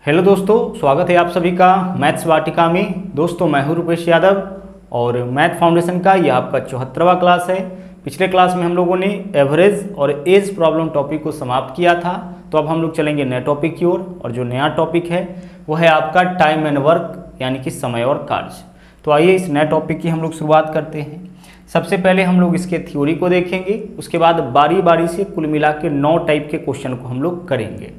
Hello दोस्तों, स्वागत है आप सभी का मैथ्स वाटिका में। दोस्तों मैं हूं रुपेश यादव और मैथ फाउंडेशन का यह आपका 74वां क्लास है। पिछले क्लास में हम लोगों ने एवरेज और एज प्रॉब्लम टॉपिक को समाप्त किया था, तो अब हम लोग चलेंगे नए टॉपिक की ओर। और जो नया टॉपिक है वो है आपका टाइम एंड वर्क, यानी कि समय और कार्य। तो आइए इस नए टॉपिक की हम लोग शुरुआत करते हैं। सबसे पहले हम लोग इसके थ्योरी को देखेंगे, उसके बाद बारी बारी से कुल मिला के 9 टाइप के क्वेश्चन को हम लोग करेंगे।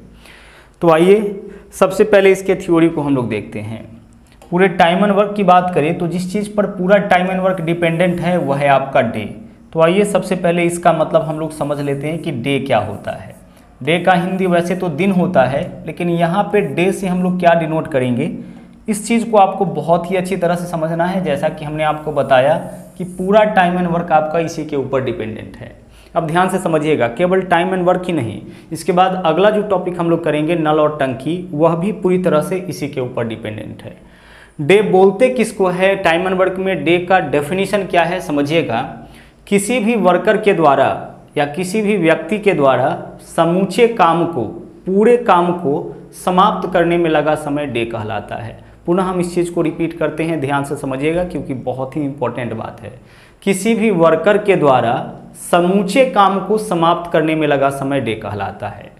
तो आइए सबसे पहले इसके थ्योरी को हम लोग देखते हैं। पूरे टाइम एंड वर्क की बात करें तो जिस चीज़ पर पूरा टाइम एंड वर्क डिपेंडेंट है वह है आपका डे। तो आइए सबसे पहले इसका मतलब हम लोग समझ लेते हैं कि डे क्या होता है। डे का हिंदी वैसे तो दिन होता है, लेकिन यहाँ पे डे से हम लोग क्या डिनोट करेंगे, इस चीज़ को आपको बहुत ही अच्छी तरह से समझना है। जैसा कि हमने आपको बताया कि पूरा टाइम एंड वर्क आपका इसी के ऊपर डिपेंडेंट है। अब ध्यान से समझिएगा, केवल टाइम एंड वर्क ही नहीं, इसके बाद अगला जो टॉपिक हम लोग करेंगे नल और टंकी, वह भी पूरी तरह से इसी के ऊपर डिपेंडेंट है। डे बोलते किसको है टाइम एंड वर्क में? डे का डेफिनेशन क्या है समझिएगा, किसी भी वर्कर के द्वारा या किसी भी व्यक्ति के द्वारा समूचे काम को, पूरे काम को समाप्त करने में लगा समय डे कहलाता है। पुनः हम इस चीज़ को रिपीट करते हैं, ध्यान से समझिएगा क्योंकि बहुत ही इंपॉर्टेंट बात है। किसी भी वर्कर के द्वारा समूचे काम को समाप्त करने में लगा समय डे कहलाता है।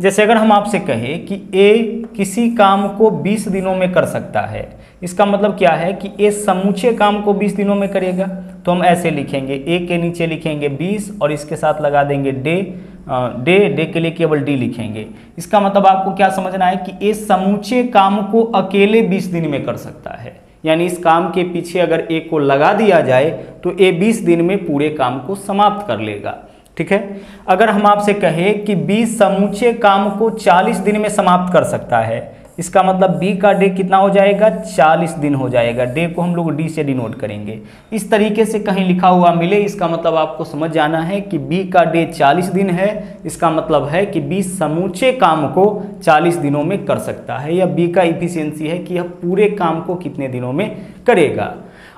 जैसे अगर हम आपसे कहें कि ए किसी काम को 20 दिनों में कर सकता है, इसका मतलब क्या है कि ए समूचे काम को 20 दिनों में करेगा। तो हम ऐसे लिखेंगे, ए के नीचे लिखेंगे 20 और इसके साथ लगा देंगे डे के लिए केवल डी लिखेंगे। इसका मतलब आपको क्या समझना है कि ए समूचे काम को अकेले 20 दिन में कर सकता है। यानी इस काम के पीछे अगर ए को लगा दिया जाए तो ए 20 दिन में पूरे काम को समाप्त कर लेगा। ठीक है। अगर हम आपसे कहें कि बी समूचे काम को 40 दिन में समाप्त कर सकता है, इसका मतलब बी का डे कितना हो जाएगा? 40 दिन हो जाएगा। डे को हम लोग डी से डिनोट करेंगे। इस तरीके से कहीं लिखा हुआ मिले, इसका मतलब आपको समझ जाना है कि बी का डे 40 दिन है। इसका मतलब है कि बी समूचे काम को 40 दिनों में कर सकता है, या बी का इफिशियंसी है कि यह पूरे काम को कितने दिनों में करेगा।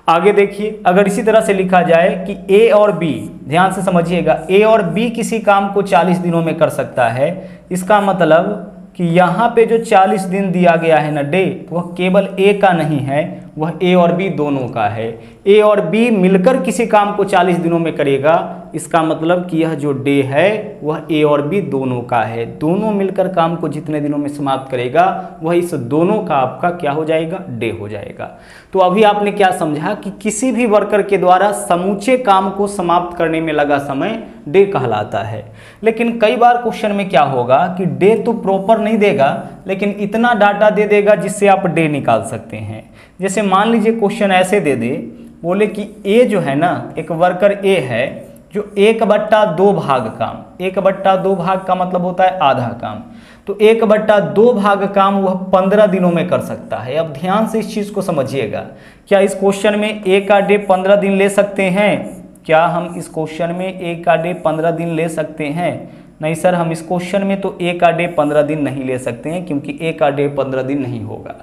आगे देखिए, अगर इसी तरह से लिखा जाए कि ए और बी, ध्यान से समझिएगा, ए और बी किसी काम को 40 दिनों में कर सकता है, इसका मतलब कि यहाँ पे जो 40 दिन दिया गया है ना डे, वह केवल ए का नहीं है, वह ए और बी दोनों का है। ए और बी मिलकर किसी काम को 40 दिनों में करेगा, इसका मतलब कि यह जो डे है वह ए और बी दोनों का है। दोनों मिलकर काम को जितने दिनों में समाप्त करेगा वह इस दोनों का आपका क्या हो जाएगा? डे हो जाएगा। तो अभी आपने क्या समझा कि किसी भी वर्कर के द्वारा समूचे काम को समाप्त करने में लगा समय डे कहलाता है। लेकिन कई बार क्वेश्चन में क्या होगा कि डे तो प्रॉपर नहीं देगा, लेकिन इतना डाटा दे देगा जिससे आप डे निकाल सकते हैं। जैसे मान लीजिए क्वेश्चन ऐसे दे दे, बोले कि ए जो है ना, एक वर्कर ए है जो 1/2 भाग काम, 1/2 भाग का मतलब होता है आधा काम, तो 1/2 भाग काम वह 15 दिनों में कर सकता है। अब ध्यान से इस चीज़ को समझिएगा, क्या इस क्वेश्चन में ए का डे 15 दिन ले सकते हैं? क्या हम इस क्वेश्चन में ए का डे 15 दिन ले सकते हैं? नहीं सर, हम इस क्वेश्चन में तो ए का डे 15 दिन नहीं ले सकते हैं, क्योंकि ए का डे 15 दिन नहीं होगा,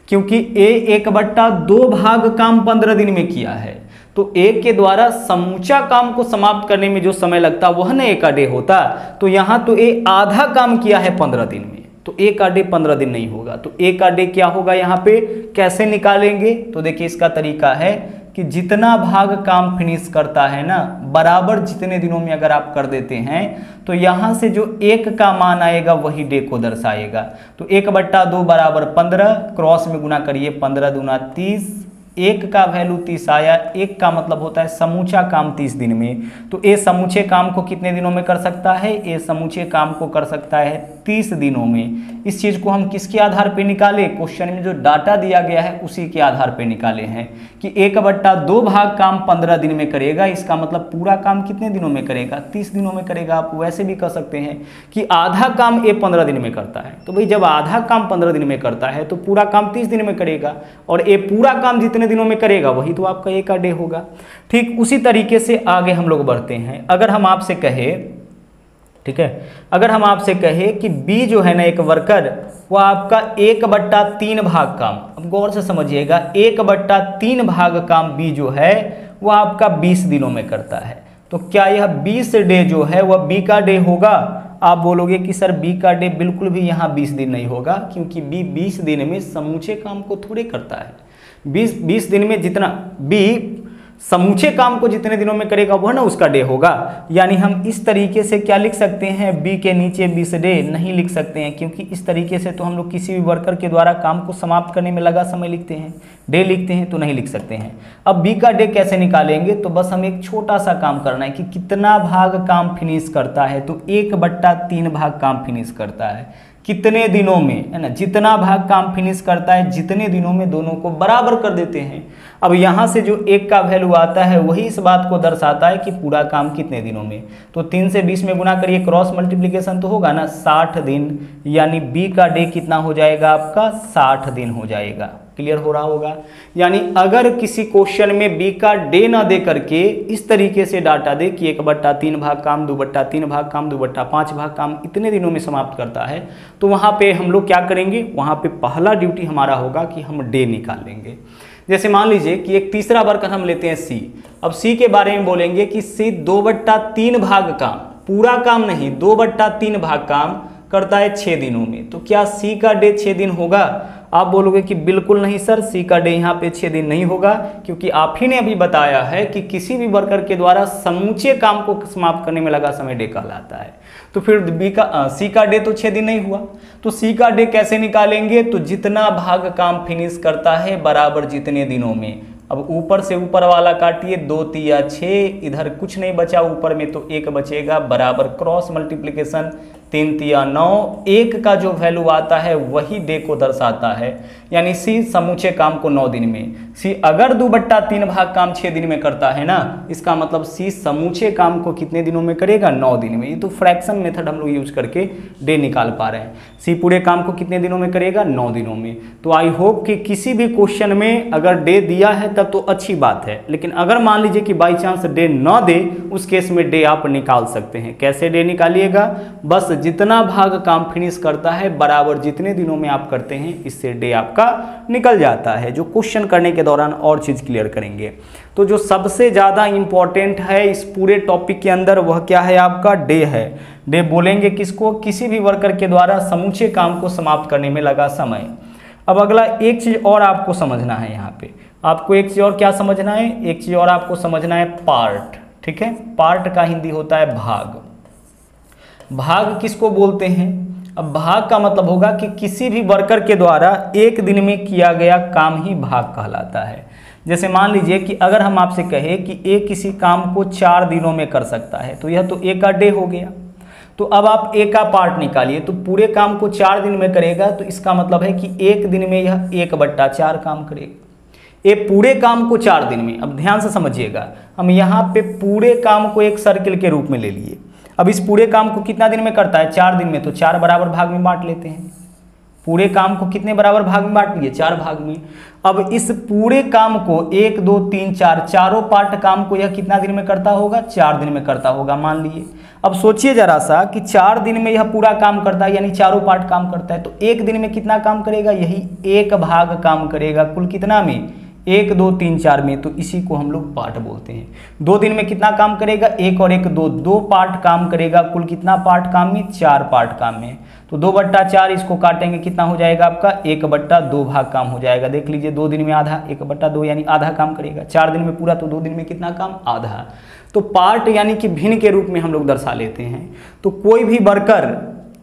क्योंकि ए 1/2 भाग काम 15 दिन में किया है। तो ए के द्वारा समूचा काम को समाप्त करने में जो समय लगता वह न ए का डे होता। तो यहाँ तो ए आधा काम किया है 15 दिन में, तो ए का डे 15 दिन नहीं होगा। तो ए का डे क्या होगा? यहाँ पे कैसे निकालेंगे? तो देखिए, इसका तरीका है कि जितना भाग काम फिनिश करता है ना, बराबर जितने दिनों में अगर आप कर देते हैं, तो यहाँ से जो 1 का मान आएगा वही डे को दर्शाएगा। तो 1/2 बराबर 15, क्रॉस में गुना करिए, 15 दूना 30, 1 का वैल्यू 30 आया। 1 का मतलब होता है समूचा काम 30 दिन में। तो ए समूचे काम को कितने दिनों में कर सकता है? ए समूचे काम को कर सकता है 30 दिनों में। इस चीज़ को हम किसके आधार पे निकाले? क्वेश्चन में जो डाटा दिया गया है उसी के आधार पे निकाले हैं कि 1/2 भाग काम 15 दिन में करेगा, इसका मतलब पूरा काम कितने दिनों में करेगा? 30 दिनों में करेगा। आप वैसे भी कह सकते हैं कि आधा काम ए 15 दिन में करता है, तो भाई जब आधा काम 15 दिन में करता है तो पूरा काम 30 दिन में करेगा, और ए पूरा काम जितने दिनों में करेगा वही तो आपका ए का डे होगा। ठीक उसी तरीके से आगे हम लोग बढ़ते हैं। अगर हम आपसे कहें, ठीक है, अगर हम आपसे कहें कि बी जो है ना एक वर्कर, वो आपका 1/3 भाग काम, अब गौर से समझिएगा, 1/3 भाग काम बी जो है वह आपका 20 दिनों में करता है। तो क्या यह 20 डे जो है वह बी का डे होगा? आप बोलोगे कि सर बी का डे बिल्कुल भी यहाँ 20 दिन नहीं होगा, क्योंकि बी 20 दिन में समूचे काम को थोड़े करता है। 20 दिन में जितना बी समूचे काम को जितने दिनों में करेगा वह ना उसका डे होगा। यानी हम इस तरीके से क्या लिख सकते हैं, बी के नीचे 20 डे नहीं लिख सकते हैं, क्योंकि इस तरीके से तो हम लोग किसी भी वर्कर के द्वारा काम को समाप्त करने में लगा समय लिखते हैं, डे लिखते हैं, तो नहीं लिख सकते हैं। अब बी का डे कैसे निकालेंगे, तो बस हमें एक छोटा सा काम करना है कि कितना भाग काम फिनिश करता है, तो 1/3 भाग काम फिनिश करता है कितने दिनों में, है ना। जितना भाग काम फिनिश करता है जितने दिनों में दोनों को बराबर कर देते हैं। अब यहाँ से जो 1 का वैल्यू आता है वही इस बात को दर्शाता है कि पूरा काम कितने दिनों में। तो 3 से 20 में गुना करिए, क्रॉस मल्टीप्लिकेशन तो होगा ना, 60 दिन, यानी बी का डे कितना हो जाएगा आपका, 60 दिन हो जाएगा। क्लियर हो रहा होगा। यानी अगर किसी क्वेश्चन में बी का डे ना दे करके इस तरीके से डाटा दे कि 1/3 भाग काम, 2/3 भाग काम, 2/5 भाग काम इतने दिनों में समाप्त करता है, तो वहां पे हम लोग क्या करेंगे, वहां पे पहला ड्यूटी हमारा होगा कि हम डे निकाल लेंगे। जैसे मान लीजिए कि एक तीसरा वर्कर हम लेते हैं सी। अब सी के बारे में बोलेंगे कि सी 2/3 भाग काम, पूरा काम नहीं, 2/3 भाग काम करता है 6 दिनों में। तो क्या सी का डे 6 दिन होगा? आप बोलोगे कि बिल्कुल नहीं सर, सी का डे यहाँ पे 6 दिन नहीं होगा, क्योंकि आप ही ने अभी बताया है कि किसी भी वर्कर के द्वारा समूचे काम को समाप्त करने में लगा समय डे कहलाता है। तो फिर सी का डे तो 6 दिन नहीं हुआ। तो सी का डे कैसे निकालेंगे, तो जितना भाग काम फिनिश करता है बराबर जितने दिनों में। अब ऊपर से ऊपर वाला काटिए, 2 तिया 6, इधर कुछ नहीं बचा ऊपर में तो 1 बचेगा, बराबर क्रॉस मल्टीप्लिकेशन 3 तिया 9, 1 का जो वैल्यू आता है वही डे को दर्शाता है। यानी सी समूचे काम को 9 दिन में, सी अगर 2/3 भाग काम 6 दिन में करता है ना, इसका मतलब सी समूचे काम को कितने दिनों में करेगा, 9 दिन में। ये तो फ्रैक्शन मेथड हम लोग यूज करके डे निकाल पा रहे हैं। सी पूरे काम को कितने दिनों में करेगा, 9 दिनों में। तो आई होप कि किसी भी क्वेश्चन में अगर डे दिया है तब तो अच्छी बात है, लेकिन अगर मान लीजिए कि बाई चांस डे न दे, उस केस में डे आप निकाल सकते हैं। कैसे डे निकालिएगा, बस जितना भाग काम फिनिश करता है बराबर जितने दिनों में आप करते हैं, इससे डे आपका निकल जाता है। जो क्वेश्चन करने के दौरान और चीज क्लियर करेंगे। तो जो सबसे ज्यादा इंपॉर्टेंट है इस पूरे टॉपिक के अंदर वह क्या है, आपका डे है। डे बोलेंगे किसको, किसी भी वर्कर के द्वारा समूचे काम को समाप्त करने में लगा समय। अब अगला एक चीज और आपको समझना है, यहाँ पे आपको एक चीज और क्या समझना है, एक चीज और आपको समझना है, पार्ट। ठीक है, पार्ट का हिंदी होता है भाग। भाग किसको बोलते हैं, अब भाग का मतलब होगा कि किसी भी वर्कर के द्वारा एक दिन में किया गया काम ही भाग कहलाता है। जैसे मान लीजिए कि अगर हम आपसे कहें कि एक किसी काम को 4 दिनों में कर सकता है, तो यह तो एक का डे हो गया। तो अब आप एक का पार्ट निकालिए, तो पूरे काम को 4 दिन में करेगा, तो इसका मतलब है कि एक दिन में यह 1/4 काम करेगा। ये पूरे काम को 4 दिन में, अब ध्यान से समझिएगा, हम यहाँ पे पूरे काम को एक सर्किल के रूप में ले लिए। अब इस पूरे काम को कितना दिन में करता है, 4 दिन में, तो 4 बराबर भाग में बांट लेते हैं। पूरे काम को कितने बराबर भाग में बांट लिए, 4 भाग में। अब इस पूरे काम को 1 2 3 4 चारों पार्ट काम को यह कितना दिन में करता होगा, 4 दिन में करता होगा मान लिए। अब सोचिए जरा सा कि 4 दिन में यह पूरा काम करता है, यानी चारों पार्ट काम करता है, तो एक दिन में कितना काम करेगा, यही 1 भाग काम करेगा। कुल कितना में, 1 2 3 4 में, तो इसी को हम लोग पार्ट बोलते हैं। 2 दिन में कितना काम करेगा, 1 और 1 2, 2 पार्ट काम करेगा। कुल कितना पार्ट काम में, 4 पार्ट काम में। तो 2/4 इसको काटेंगे, कितना हो जाएगा आपका, 1/2 भाग काम हो जाएगा। देख लीजिए 2 दिन में आधा, 1/2 यानी आधा काम करेगा। 4 दिन में पूरा, तो 2 दिन में कितना काम, आधा। तो पार्ट यानी कि भिन्न के रूप में हम लोग दर्शा लेते हैं। तो कोई भी वर्कर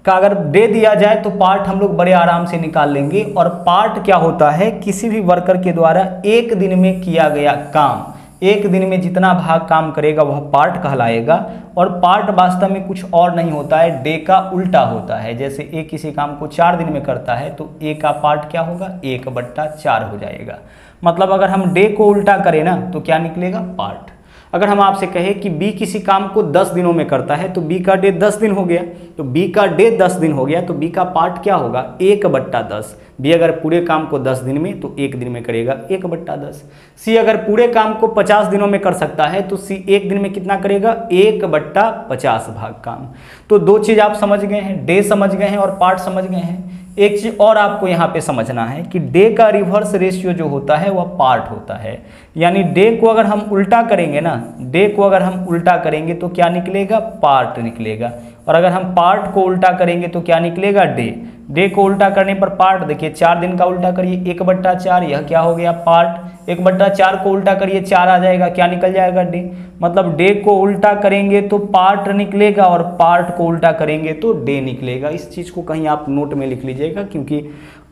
का अगर दे दिया जाए तो पार्ट हम लोग बड़े आराम से निकाल लेंगे। और पार्ट क्या होता है, किसी भी वर्कर के द्वारा एक दिन में किया गया काम, एक दिन में जितना भाग काम करेगा वह पार्ट कहलाएगा। और पार्ट वास्तव में कुछ और नहीं होता है, डे का उल्टा होता है। जैसे एक किसी काम को 4 दिन में करता है, तो ए का पार्ट क्या होगा, 1/4 हो जाएगा। मतलब अगर हम डे को उल्टा करें ना, तो क्या निकलेगा, पार्ट। अगर हम आपसे कहें कि बी किसी काम को 10 दिनों में करता है, तो बी का डे 10 दिन हो गया। तो बी का डे 10 दिन हो गया, तो बी का पार्ट क्या होगा, 1/10। बी अगर पूरे काम को 10 दिन में, तो एक दिन में करेगा 1/10। सी अगर पूरे काम को 50 दिनों में कर सकता है, तो सी एक दिन में कितना करेगा, 1/50 भाग काम। तो 2 चीज आप समझ गए हैं, डे समझ गए हैं और पार्ट समझ गए हैं। एक चीज और आपको यहाँ पे समझना है कि डे का रिवर्स रेशियो जो होता है वह पार्ट होता है। यानी डे को अगर हम उल्टा करेंगे ना, डे को अगर हम उल्टा करेंगे तो क्या निकलेगा, पार्ट निकलेगा। और अगर हम पार्ट को उल्टा करेंगे तो क्या निकलेगा, डे। डे को उल्टा करने पर पार्ट, देखिए 4 दिन का उल्टा करिए 1/4, यह क्या हो गया, पार्ट। 1/4 को उल्टा करिए 4 आ जाएगा, क्या निकल जाएगा, डे। मतलब डे को उल्टा करेंगे तो पार्ट निकलेगा और पार्ट को उल्टा करेंगे तो डे निकलेगा। इस चीज़ को कहीं आप नोट में लिख लीजिएगा, क्योंकि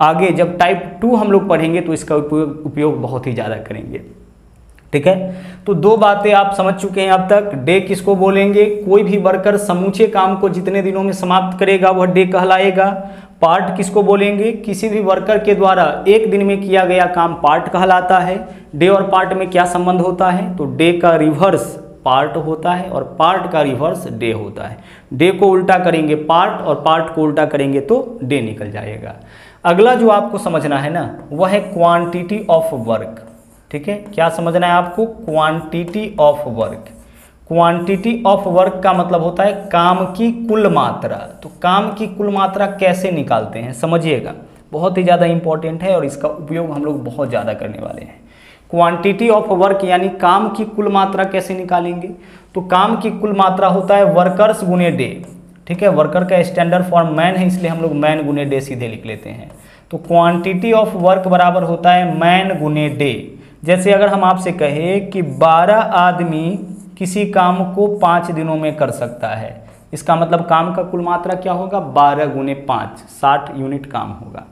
आगे जब टाइप 2 हम लोग पढ़ेंगे तो इसका उपयोग बहुत ही ज़्यादा करेंगे। ठीक है, तो 2 बातें आप समझ चुके हैं अब तक। डे किसको बोलेंगे, कोई भी वर्कर समूचे काम को जितने दिनों में समाप्त करेगा वह डे कहलाएगा। पार्ट किसको बोलेंगे, किसी भी वर्कर के द्वारा एक दिन में किया गया काम पार्ट कहलाता है। डे और पार्ट में क्या संबंध होता है, तो डे का रिवर्स पार्ट होता है और पार्ट का रिवर्स डे होता है। डे को उल्टा करेंगे पार्ट और पार्ट को उल्टा करेंगे तो डे निकल जाएगा। अगला जो आपको समझना है ना, वह है क्वांटिटी ऑफ वर्क। ठीक है, क्या समझना है आपको, quantity of work. Quantity of work का मतलब होता है काम की कुल मात्रा। तो काम की कुल मात्रा कैसे निकालते हैं समझिएगा, बहुत ही ज़्यादा इंपॉर्टेंट है और इसका उपयोग हम लोग बहुत ज़्यादा करने वाले हैं। क्वांटिटी ऑफ वर्क यानी काम की कुल मात्रा कैसे निकालेंगे, तो काम की कुल मात्रा होता है वर्कर्स गुने डे। ठीक है, वर्कर का स्टैंडर्ड फॉर्म मैन है, इसलिए हम लोग मैन गुने डे सीधे लिख लेते हैं। तो क्वांटिटी ऑफ वर्क बराबर होता है मैन गुने डे। जैसे अगर हम आपसे कहें कि 12 आदमी किसी काम को 5 दिनों में कर सकता है, इसका मतलब काम का कुल मात्रा क्या होगा, 12 गुने 5, 60 यूनिट काम होगा।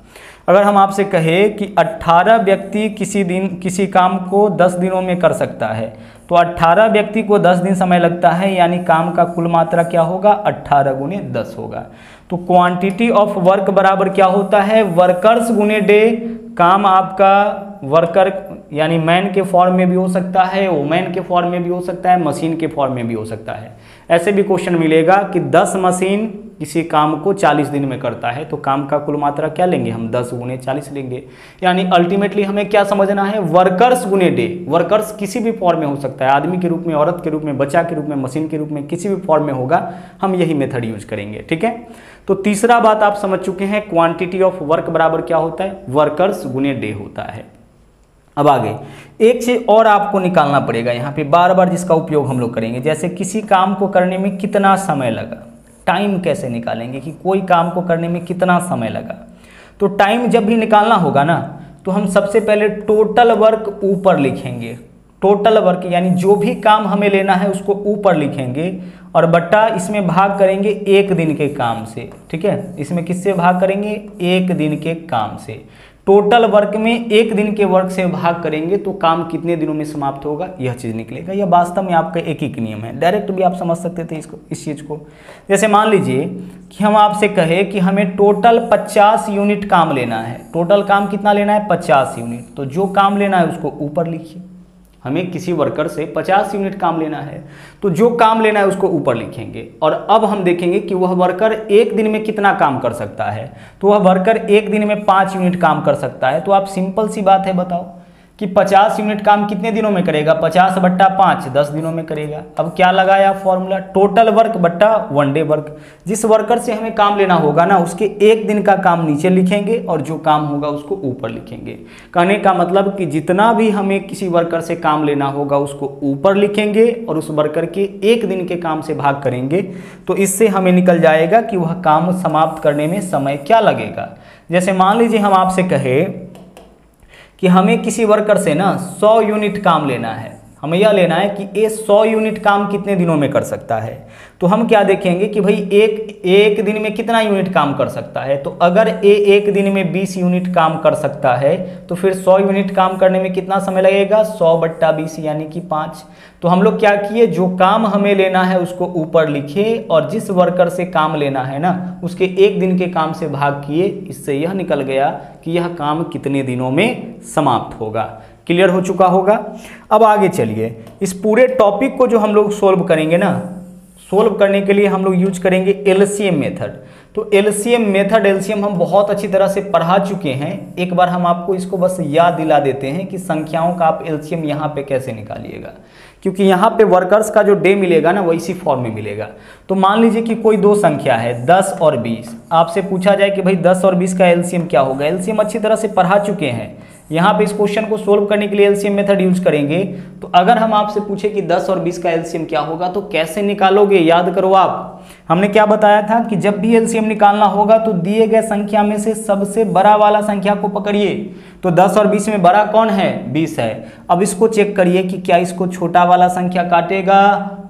अगर हम आपसे कहें कि 18 व्यक्ति किसी काम को 10 दिनों में कर सकता है, तो 18 व्यक्ति को 10 दिन समय लगता है, यानी काम का कुल मात्रा क्या होगा, 18 गुने 10 होगा। तो क्वांटिटी ऑफ वर्क बराबर क्या होता है, वर्कर्स गुने डे। काम आपका वर्कर यानी मैन के फॉर्म में भी हो सकता है, वुमेन के फॉर्म में भी हो सकता है, मशीन के फॉर्म में भी हो सकता है। ऐसे भी क्वेश्चन मिलेगा कि 10 मशीन किसी काम को 40 दिन में करता है, तो काम का कुल मात्रा क्या लेंगे हम, 10 गुने 40 लेंगे। यानी अल्टीमेटली हमें क्या समझना है, वर्कर्स गुने डे। वर्कर्स किसी भी फॉर्म में हो सकता है, आदमी के रूप में, औरत के रूप में, बच्चा के रूप में, मशीन के रूप में, किसी भी फॉर्म में होगा, हम यही मेथड यूज करेंगे। ठीक है, तो तीसरा बात आप समझ चुके हैं, क्वांटिटी ऑफ वर्क बराबर क्या होता है, वर्कर्स गुने डे होता है। अब आगे एक चीज और आपको निकालना पड़ेगा यहाँ पे बार बार, जिसका उपयोग हम लोग करेंगे। जैसे किसी काम को करने में कितना समय लगा, टाइम कैसे निकालेंगे कि कोई काम को करने में कितना समय लगा। तो टाइम जब भी निकालना होगा ना, तो हम सबसे पहले टोटल वर्क ऊपर लिखेंगे। टोटल वर्क यानी जो भी काम हमें लेना है उसको ऊपर लिखेंगे और बट्टा इसमें भाग करेंगे 1 दिन के काम से। ठीक है, इसमें किससे भाग करेंगे, 1 दिन के काम से। टोटल वर्क में 1 दिन के वर्क से भाग करेंगे तो काम कितने दिनों में समाप्त होगा, यह चीज़ निकलेगा। यह वास्तव में आपका एक ही नियम है, डायरेक्ट भी आप समझ सकते थे इस चीज़ को। जैसे मान लीजिए कि हम आपसे कहें कि हमें टोटल 50 यूनिट काम लेना है। टोटल काम कितना लेना है, 50 यूनिट। तो जो काम लेना है उसको ऊपर लिखिए। हमें किसी वर्कर से 50 यूनिट काम लेना है, तो जो काम लेना है उसको ऊपर लिखेंगे। और अब हम देखेंगे कि वह वर्कर 1 दिन में कितना काम कर सकता है। तो वह वर्कर 1 दिन में 5 यूनिट काम कर सकता है। तो आप सिंपल सी बात है बताओ कि 50 यूनिट काम कितने दिनों में करेगा, 50 बट्टा 5, 10 दिनों में करेगा। अब क्या लगाया फॉर्मूला, टोटल वर्क बट्टा 1 डे वर्क। जिस वर्कर से हमें काम लेना होगा ना, उसके 1 दिन का काम नीचे लिखेंगे और जो काम होगा उसको ऊपर लिखेंगे। कहने का मतलब कि जितना भी हमें किसी वर्कर से काम लेना होगा उसको ऊपर लिखेंगे और उस वर्कर के 1 दिन के काम से भाग करेंगे। तो इससे हमें निकल जाएगा कि वह काम समाप्त करने में समय क्या लगेगा। जैसे मान लीजिए हम आपसे कहें कि हमें किसी वर्कर से ना 100 यूनिट काम लेना है। हमें यह लेना है कि ये 100 यूनिट काम कितने दिनों में कर सकता है। तो हम क्या देखेंगे कि भाई एक दिन में कितना यूनिट काम कर सकता है। तो अगर ये 1 दिन में 20 यूनिट काम कर सकता है तो फिर 100 यूनिट काम करने में कितना समय लगेगा, 100 बट्टा 20 यानी कि 5। तो हम लोग क्या किए, जो काम हमें लेना है उसको ऊपर लिखे और जिस वर्कर से काम लेना है ना उसके 1 दिन के काम से भाग किए। इससे यह निकल गया कि यह काम कितने दिनों में समाप्त होगा। क्लियर हो चुका होगा। अब आगे चलिए, इस पूरे टॉपिक को जो हम लोग सोल्व करेंगे ना, सोल्व करने के लिए हम लोग यूज करेंगे एलसीएम मेथड। तो एलसीएम मेथड, एलसीएम हम बहुत अच्छी तरह से पढ़ा चुके हैं। एक बार हम आपको इसको बस याद दिला देते हैं कि संख्याओं का आप एलसीएम यहाँ पे कैसे निकालिएगा, क्योंकि यहाँ पे वर्कर्स का जो डे मिलेगा ना वो इसी फॉर्म में मिलेगा। तो मान लीजिए कि कोई 2 संख्या है 10 और 20। आपसे पूछा जाए कि भाई 10 और 20 का एलसीएम क्या होगा। एलसीएम अच्छी तरह से पढ़ा चुके हैं, यहाँ पे इस क्वेश्चन को सोल्व करने के लिए एलसीएम मेथड यूज करेंगे। तो अगर हम आपसे पूछे कि 10 और 20 का एलसीएम क्या होगा तो कैसे निकालोगे, याद करो आप। हमने क्या बताया था कि जब भी एलसीएम निकालना होगा तो दिए गए संख्या में से सबसे बड़ा वाला संख्या को पकड़िए। तो 10 और 20 में बड़ा कौन है, 20 है। अब इसको चेक करिए कि क्या इसको छोटा वाला संख्या काटेगा।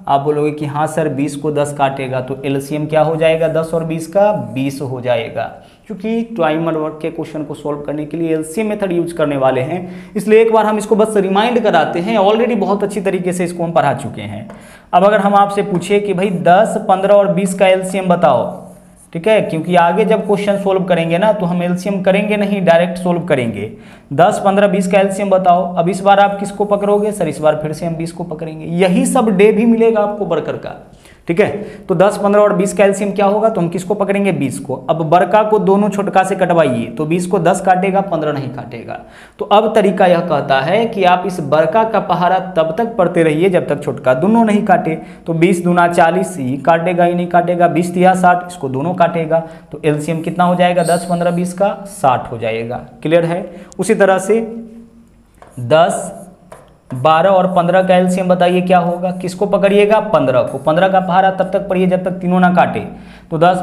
आप बोलोगे कि हाँ सर 20 को 10 काटेगा, तो एलसीएम क्या हो जाएगा 10 और 20 का, 20 हो जाएगा। क्योंकि टाइमर वर्क के क्वेश्चन को सॉल्व करने के लिए एलसीएम मेथड यूज करने वाले हैं, इसलिए एक बार हम इसको बस रिमाइंड कराते हैं। ऑलरेडी बहुत अच्छी तरीके से इसको हम पढ़ा चुके हैं। अब अगर हम आपसे पूछे कि भाई 10, 15 और 20 का एलसीएम बताओ, ठीक है, क्योंकि आगे जब क्वेश्चन सोल्व करेंगे ना तो हम एलसीएम करेंगे नहीं, डायरेक्ट सोल्व करेंगे। 10, 15, 20 का एलसीएम बताओ। अब इस बार आप किसको पकड़ोगे, सर इस बार फिर से हम 20 को पकड़ेंगे। यही सब डे भी मिलेगा आपको वर्कर का, ठीक है। तो 10, 15 और 20 का एलसीएम क्या होगा, तो हम किसको पकड़ेंगे, 20 को। अब बड़का को दोनों छोटका से कटवाइए, तो 20 को 10 काटेगा, 15 नहीं काटेगा। तो अब तरीका यह कहता है कि आप इस बड़का का पहाड़ा तब तक पढ़ते रहिए जब तक छोटका दोनों नहीं काटे। तो 20 दूना 40, ये काटेगा ही नहीं काटेगा, 20 तिया 60, इसको दोनों काटेगा। तो एलसीएम कितना हो जाएगा 10, 15, 20 का 60 हो जाएगा। क्लियर है। उसी तरह से 10, 12 और 15 का एलसीएम बताइए क्या होगा, किसको पकड़िएगा, 15 को। 15 का पहाड़ा तब तक पढ़िए जब तक तीनों ना काटे। तो 10,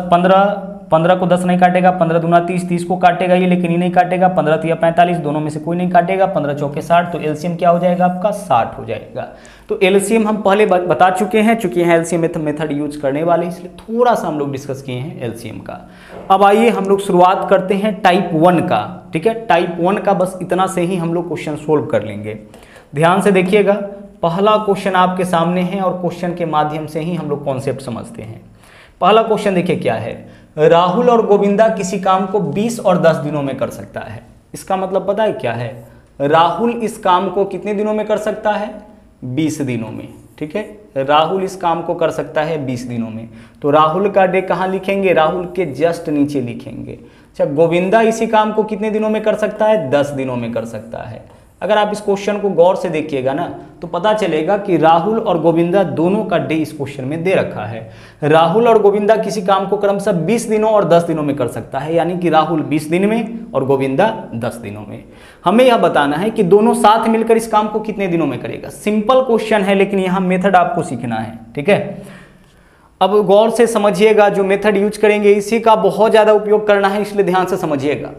15 को 10 नहीं काटेगा, 15 दूना 30, 30 को काटेगा ये, लेकिन ये नहीं काटेगा। 15 तिया 45, दोनों में से कोई नहीं काटेगा। 15 चौके 60, तो एलसीएम क्या हो जाएगा आपका 60 हो जाएगा। तो एलसीएम हम पहले बता चुके हैं, चूंकि यहाँ एलसीएम मेथड यूज करने वाले इसलिए थोड़ा सा हम लोग डिस्कस किए हैं एलसीएम का। अब आइए हम लोग शुरुआत करते हैं टाइप 1 का, ठीक है। टाइप 1 का बस इतना से ही हम लोग क्वेश्चन सोल्व कर लेंगे। ध्यान से देखिएगा, पहला क्वेश्चन आपके सामने है और क्वेश्चन के माध्यम से ही हम लोग कॉन्सेप्ट समझते हैं। पहला क्वेश्चन देखिए क्या है, राहुल और गोविंदा किसी काम को 20 और 10 दिनों में कर सकता है। इसका मतलब पता है क्या है, राहुल इस काम को कितने दिनों में कर सकता है, 20 दिनों में, ठीक है। राहुल इस काम को कर सकता है 20 दिनों में। तो राहुल का डे कहाँ लिखेंगे, राहुल के जस्ट नीचे लिखेंगे। अच्छा, गोविंदा इसी काम को कितने दिनों में कर सकता है, 10 दिनों में कर सकता है। अगर आप इस क्वेश्चन को गौर से देखिएगा ना तो पता चलेगा कि राहुल और गोविंदा दोनों का डे इस क्वेश्चन में दे रखा है। राहुल और गोविंदा किसी काम को क्रमशः 20 दिनों और 10 दिनों में कर सकता है, यानी कि राहुल 20 दिन में और गोविंदा 10 दिनों में। हमें यह बताना है कि दोनों साथ मिलकर इस काम को कितने दिनों में करेगा। सिंपल क्वेश्चन है, लेकिन यहाँ मेथड आपको सीखना है, ठीक है। अब गौर से समझिएगा, जो मेथड यूज करेंगे इसी का बहुत ज़्यादा उपयोग करना है, इसलिए ध्यान से समझिएगा।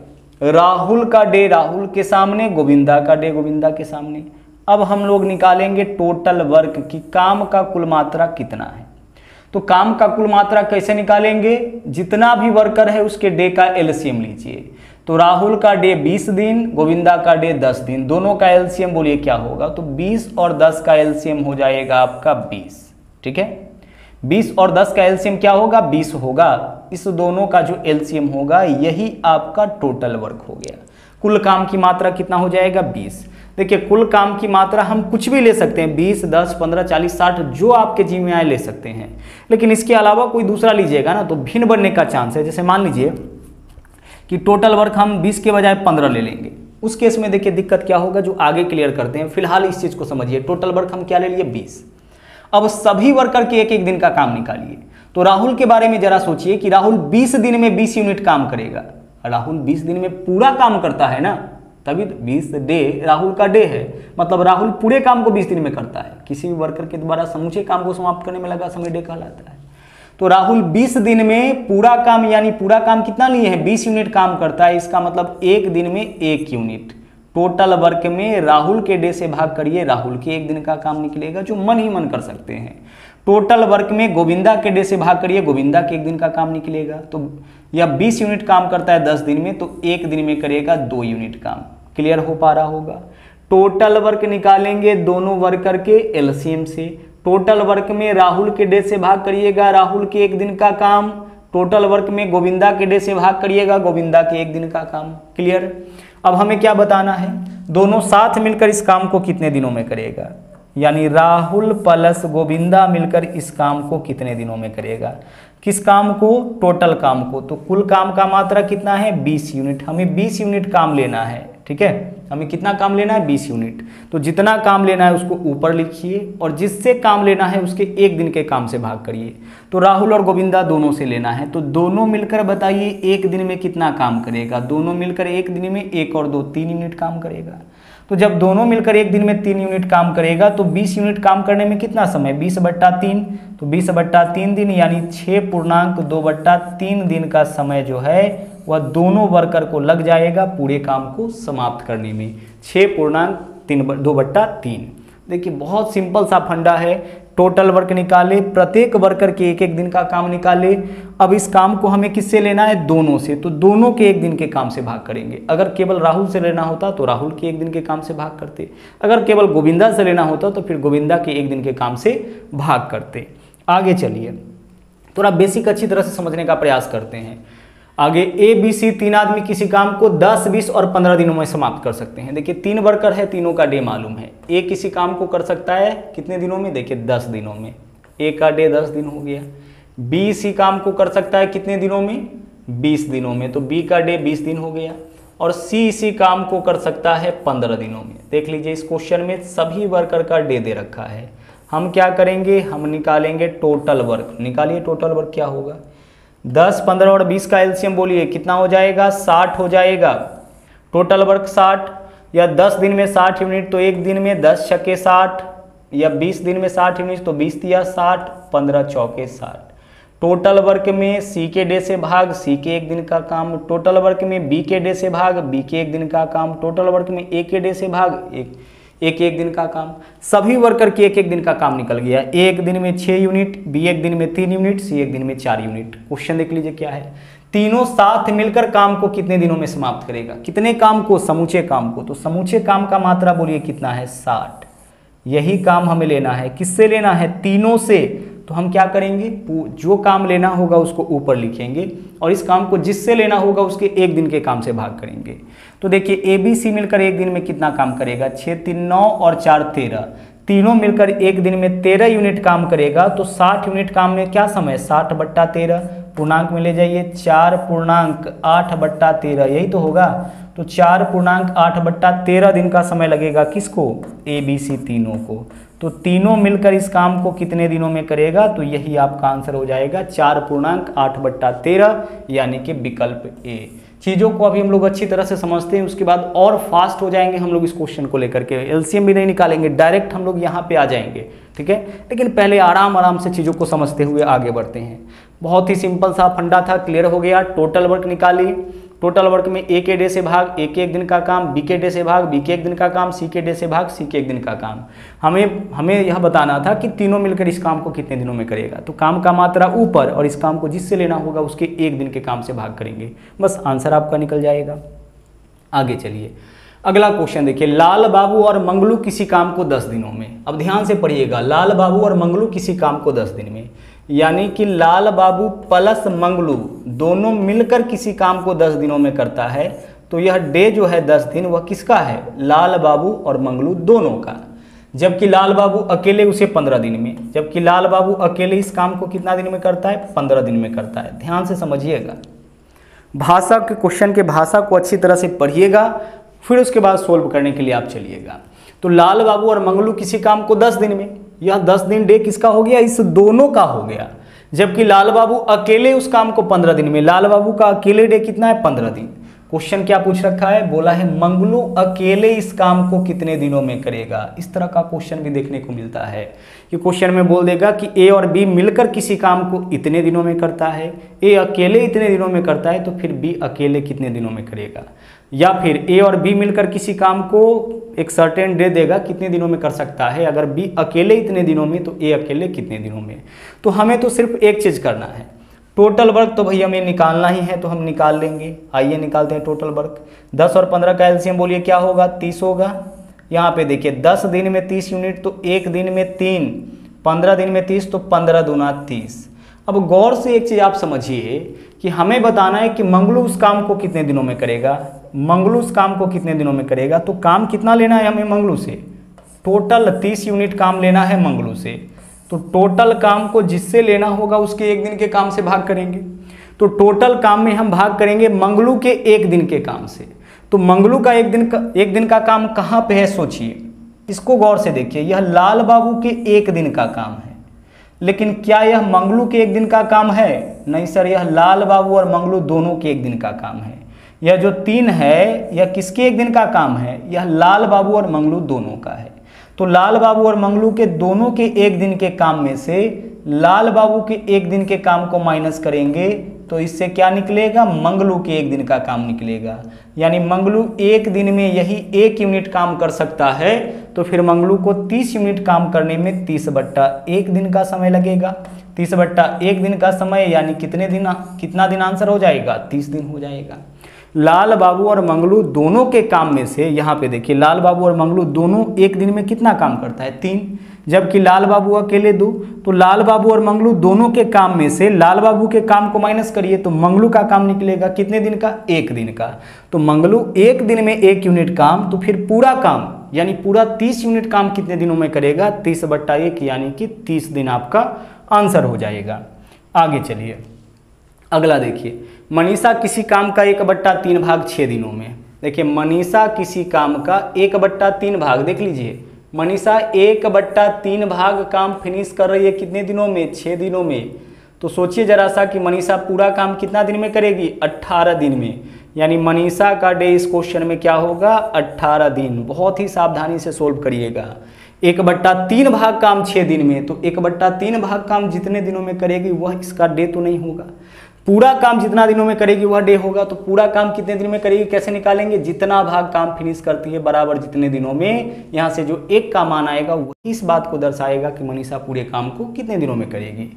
राहुल का डे राहुल के सामने, गोविंदा का डे गोविंदा के सामने। अब हम लोग निकालेंगे टोटल वर्क की, काम का कुल मात्रा कितना है। तो काम का कुल मात्रा कैसे निकालेंगे, जितना भी वर्कर है उसके डे का एलसीएम लीजिए। तो राहुल का डे 20 दिन, गोविंदा का डे 10 दिन, दोनों का एलसीएम बोलिए क्या होगा। तो 20 और 10 का एलसीएम हो जाएगा आपका 20, ठीक है। 20 और 10 का एलसीएम क्या होगा, 20 होगा। इस दोनों का जो एलसीएम होगा यही आपका टोटल वर्क हो गया। कुल काम की मात्रा कितना हो जाएगा, 20। देखिए कुल काम की मात्रा हम कुछ भी ले सकते हैं, 20, 10, 15, 40, 60, जो आपके जी में आए ले सकते हैं। लेकिन इसके अलावा कोई दूसरा लीजिएगा ना तो भिन्न बनने का चांस है। जैसे मान लीजिए कि टोटल वर्क हम 20 के बजाय 15 ले लेंगे, उस केस में देखिए दिक्कत क्या होगा, जो आगे क्लियर करते हैं। फिलहाल इस चीज़ को समझिए, टोटल वर्क हम क्या ले लिए, 20। अब सभी वर्कर के एक एक दिन का काम निकालिए। तो राहुल के बारे में जरा सोचिए कि राहुल 20 दिन में 20 यूनिट काम करेगा। राहुल 20 दिन में पूरा काम करता है ना, तभी 20 डे राहुल का डे है, मतलब राहुल पूरे काम को 20 दिन में करता है। किसी भी वर्कर के द्वारा समूचे काम को समाप्त करने में लगा समय डे कहलाता है। तो राहुल 20 दिन में पूरा काम, यानी पूरा काम कितना लिए हैं, 20 यूनिट काम करता है। इसका मतलब एक दिन में 1 यूनिट। टोटल वर्क में राहुल के डे से भाग करिए, राहुल के एक दिन का काम निकलेगा, जो मन ही मन कर सकते हैं। टोटल वर्क में गोविंदा के डे से भाग करिए, गोविंदा के एक दिन का काम निकलेगा। तो या 20 यूनिट काम करता है 10 दिन में, तो एक दिन में करेगा 2 यूनिट काम। क्लियर हो पा रहा होगा। टोटल वर्क निकालेंगे दोनों वर्कर के एलसीएम से। टोटल वर्क में राहुल के डे से भाग करिएगा, राहुल के एक दिन का काम। टोटल वर्क में गोविंदा के डे से भाग करिएगा, गोविंदा के एक दिन का काम। क्लियर। अब हमें क्या बताना है, दोनों साथ मिलकर इस काम को कितने दिनों में करेगा, यानी राहुल प्लस गोविंदा मिलकर इस काम को कितने दिनों में करेगा। किस काम को, टोटल काम को। तो कुल काम का मात्रा कितना है, 20 यूनिट। हमें 20 यूनिट काम लेना है, ठीक है, हमें कितना काम लेना है 20 यूनिट। तो जितना काम लेना है उसको ऊपर लिखिए और जिससे काम लेना है उसके एक दिन के काम से भाग करिए। तो राहुल और गोविंदा दोनों से लेना है, तो दोनों मिलकर बताइए एक दिन में कितना काम करेगा। दोनों मिलकर एक दिन में 1 और 2 3 यूनिट काम करेगा। तो जब दोनों मिलकर एक दिन में 3 यूनिट काम करेगा तो 20 यूनिट काम करने में कितना समय, 20/3, तो 20/3 दिन यानी 6.2/3 दिन का समय जो है वह दोनों वर्कर को लग जाएगा पूरे काम को समाप्त करने में, 6.2/3। देखिए बहुत सिंपल सा फंडा है, टोटल वर्क निकाले, प्रत्येक वर्कर के एक एक दिन का काम निकाले। अब इस काम को हमें किससे लेना है, दोनों से, तो दोनों के एक दिन के काम से भाग करेंगे। अगर केवल राहुल से लेना होता तो राहुल के एक दिन के काम से भाग करते, अगर केवल गोविंदा से लेना होता तो फिर गोविंदा के एक दिन के काम से भाग करते। आगे चलिए थोड़ा बेसिक अच्छी तरह से समझने का प्रयास करते हैं। आगे ए बी सी 3 आदमी किसी काम को 10, 20 और 15 दिनों में समाप्त कर सकते हैं। देखिए 3 वर्कर है, तीनों का डे मालूम है। ए किसी काम को कर सकता है कितने दिनों में, देखिए 10 दिनों में, ए का डे 10 दिन हो गया। बी इसी काम को कर सकता है कितने दिनों में, 20 दिनों में, तो बी का डे 20 दिन हो गया। और सी इसी काम को कर सकता है 15 दिनों में। देख लीजिए इस क्वेश्चन में सभी वर्कर का डे दे रखा है। हम क्या करेंगे, हम निकालेंगे टोटल वर्क। निकालिए टोटल वर्क क्या होगा, 10, 15 और 20 का एलसीएम बोलिए कितना हो जाएगा, 60 हो जाएगा। टोटल वर्क 60, या 10 दिन में 60 यूनिट तो एक दिन में 10 छक्के 60, या 20 दिन में 60 यूनिट तो 20 तिया 60, 15 चौके 60। टोटल वर्क में सी के डे से भाग सी के एक दिन का काम, टोटल वर्क में बी के डे से भाग बी के एक दिन का काम, टोटल वर्क में ए के डे से भाग एक दिन का काम। सभी वर्कर के एक एक दिन का काम निकल गया। एक दिन में 6 यूनिट, बी एक दिन में 3 यूनिट, सी एक दिन में 4 यूनिट। क्वेश्चन देख लीजिए क्या है, तीनों साथ मिलकर काम को कितने दिनों में समाप्त करेगा। कितने काम को, समूचे काम को। तो समूचे काम का मात्रा बोलिए कितना है, 60। यही काम हमें लेना है, किससे लेना है, तीनों से। तो हम क्या करेंगे, जो काम लेना होगा उसको ऊपर लिखेंगे और इस काम को जिससे लेना होगा उसके एक दिन के काम से भाग करेंगे। तो देखिए ए बी सी मिलकर एक दिन में कितना काम करेगा, 6 3 9 और 4 13, तीनों मिलकर एक दिन में 13 यूनिट काम करेगा। तो 60 यूनिट काम में क्या समय, 60/13, पूर्णांक में ले जाइए 4.8/13, यही तो होगा। तो 4.8/13 दिन का समय लगेगा किसको, ए बी सी तीनों को। तो तीनों मिलकर इस काम को कितने दिनों में करेगा, तो यही आपका आंसर हो जाएगा 4.8/13, यानी कि विकल्प ए। चीज़ों को अभी हम लोग अच्छी तरह से समझते हैं, उसके बाद और फास्ट हो जाएंगे हम लोग इस क्वेश्चन को लेकर के। एलसीएम भी नहीं निकालेंगे, डायरेक्ट हम लोग यहाँ पे आ जाएंगे, ठीक है। लेकिन पहले आराम आराम से चीज़ों को समझते हुए आगे बढ़ते हैं। बहुत ही सिंपल सा फंडा था, क्लियर हो गया। टोटल वर्क निकालिए, टोटल वर्क में ए के डे से भाग ए के एक दिन का काम, बी के डे से भाग बी के एक दिन का काम, सी के डे से भाग सी के एक दिन का काम। हमें यह बताना था कि तीनों मिलकर इस काम को कितने दिनों में करेगा। तो काम का मात्रा ऊपर और इस काम को जिससे लेना होगा उसके एक दिन के काम से भाग करेंगे, बस आंसर आपका निकल जाएगा। आगे चलिए अगला क्वेश्चन देखिए, लाल बाबू और मंगलू किसी काम को 10 दिनों में। अब ध्यान से पढ़िएगा, लाल बाबू और मंगलू किसी काम को 10 दिन में, यानी कि लाल बाबू प्लस मंगलू दोनों मिलकर किसी काम को 10 दिनों में करता है। तो यह डे जो है 10 दिन वह किसका है, लाल बाबू और मंगलू दोनों का। जबकि लाल बाबू अकेले उसे 15 दिन में, जबकि लाल बाबू अकेले इस काम को कितना दिन में करता है, 15 दिन में करता है। ध्यान से समझिएगा, भाषा के क्वेश्चन के भाषा को अच्छी तरह से पढ़िएगा, फिर उसके बाद सोल्व करने के लिए आप चलिएगा। तो लाल बाबू और मंगलू किसी काम को 10 दिन में, यह 10 दिन डे किसका हो गया, इस दोनों का हो गया। जबकि लाल बाबू अकेले उस काम को 15 दिन में, लाल बाबू का अकेले डे कितना है, 15 दिन। क्वेश्चन क्या पूछ रखा है, बोला है मंगलू अकेले इस काम को कितने दिनों में करेगा। इस तरह का क्वेश्चन भी देखने को मिलता है कि क्वेश्चन में बोल देगा कि ए और बी मिलकर किसी काम को इतने दिनों में करता है, ए अकेले इतने दिनों में करता है, तो फिर बी अकेले कितने दिनों में करेगा। या फिर ए और बी मिलकर किसी काम को एक सर्टेन डे देगा कितने दिनों में कर सकता है, अगर बी अकेले इतने दिनों में तो ए अकेले कितने दिनों में। तो हमें तो सिर्फ एक चीज़ करना है, टोटल वर्क तो भैया हमें निकालना ही है, तो हम निकाल लेंगे। आइए निकालते हैं टोटल वर्क। 10 और 15 का एलसीएम बोलिए क्या होगा, 30 होगा। यहाँ पे देखिए 10 दिन में 30 यूनिट तो एक दिन में 3, 15 दिन में 30 तो 15 दूना 30। अब गौर से एक चीज़ आप समझिए कि हमें बताना है कि मंगलू उस काम को कितने दिनों में करेगा, मंगलू उस काम को कितने दिनों में करेगा। तो काम कितना लेना है हमें मंगलू से, टोटल 30 यूनिट काम लेना है मंगलू से। तो टोटल काम को जिससे लेना होगा उसके एक दिन के काम से भाग करेंगे। तो टोटल काम में हम भाग करेंगे मंगलू के एक दिन के काम से। तो मंगलू का एक दिन का काम कहाँ पे है सोचिए, इसको गौर से देखिए। यह लाल बाबू के एक दिन का काम है, लेकिन क्या यह मंगलू के एक दिन का काम है? नहीं सर, यह लाल बाबू और मंगलू दोनों के एक दिन का काम है। यह जो 3 है यह किसके एक दिन का काम है? यह लाल बाबू और मंगलू दोनों का है। तो लाल बाबू और मंगलू के दोनों के एक दिन के काम में से लाल बाबू के एक दिन के काम को माइनस करेंगे तो इससे क्या निकलेगा? मंगलू के एक दिन का काम निकलेगा। यानी मंगलू एक दिन में यही 1 यूनिट काम कर सकता है, तो फिर मंगलू को 30 यूनिट काम करने में 30/1 दिन का समय लगेगा। 30/1 दिन का समय यानी कितना दिन आंसर हो जाएगा? 30 दिन हो जाएगा। लाल बाबू और मंगलू दोनों के काम में से, यहाँ पे देखिए, लाल बाबू और मंगलू दोनों एक दिन में कितना काम करता है? 3, जबकि लाल बाबू अकेले 2। तो लाल बाबू और मंगलू दोनों के काम में से लाल बाबू के काम को माइनस करिए तो मंगलू का काम निकलेगा कितने दिन का? 1 दिन का। तो मंगलू एक दिन में 1 यूनिट काम, तो फिर पूरा काम यानी पूरा 30 यूनिट काम कितने दिनों में करेगा? 30/1 यानी कि 30 दिन आपका आंसर हो जाएगा। आगे चलिए, अगला देखिए, मनीषा किसी काम का 1/3 भाग 6 दिनों में। देखिए, मनीषा किसी काम का 1/3 भाग, देख लीजिए, मनीषा 1/3 भाग काम फिनिश कर रही है कितने दिनों में? 6 दिनों में। तो सोचिए जरा सा कि मनीषा पूरा काम कितना दिन में करेगी? 18 दिन में। यानी मनीषा का डे इस क्वेश्चन में क्या होगा? 18 दिन। बहुत ही सावधानी से सोल्व करिएगा। 1/3 भाग काम 6 दिन में, तो 1/3 भाग काम जितने दिनों में करेगी वह इसका डे तो नहीं होगा। पूरा काम जितना दिनों में करेगी वह डे होगा। तो पूरा काम कितने दिन में करेगी कैसे निकालेंगे? जितना भाग काम फिनिश करती है बराबर जितने दिनों में, यहाँ से जो 1 का मान आएगा वही इस बात को दर्शाएगा कि मनीषा पूरे काम को कितने दिनों में करेगी।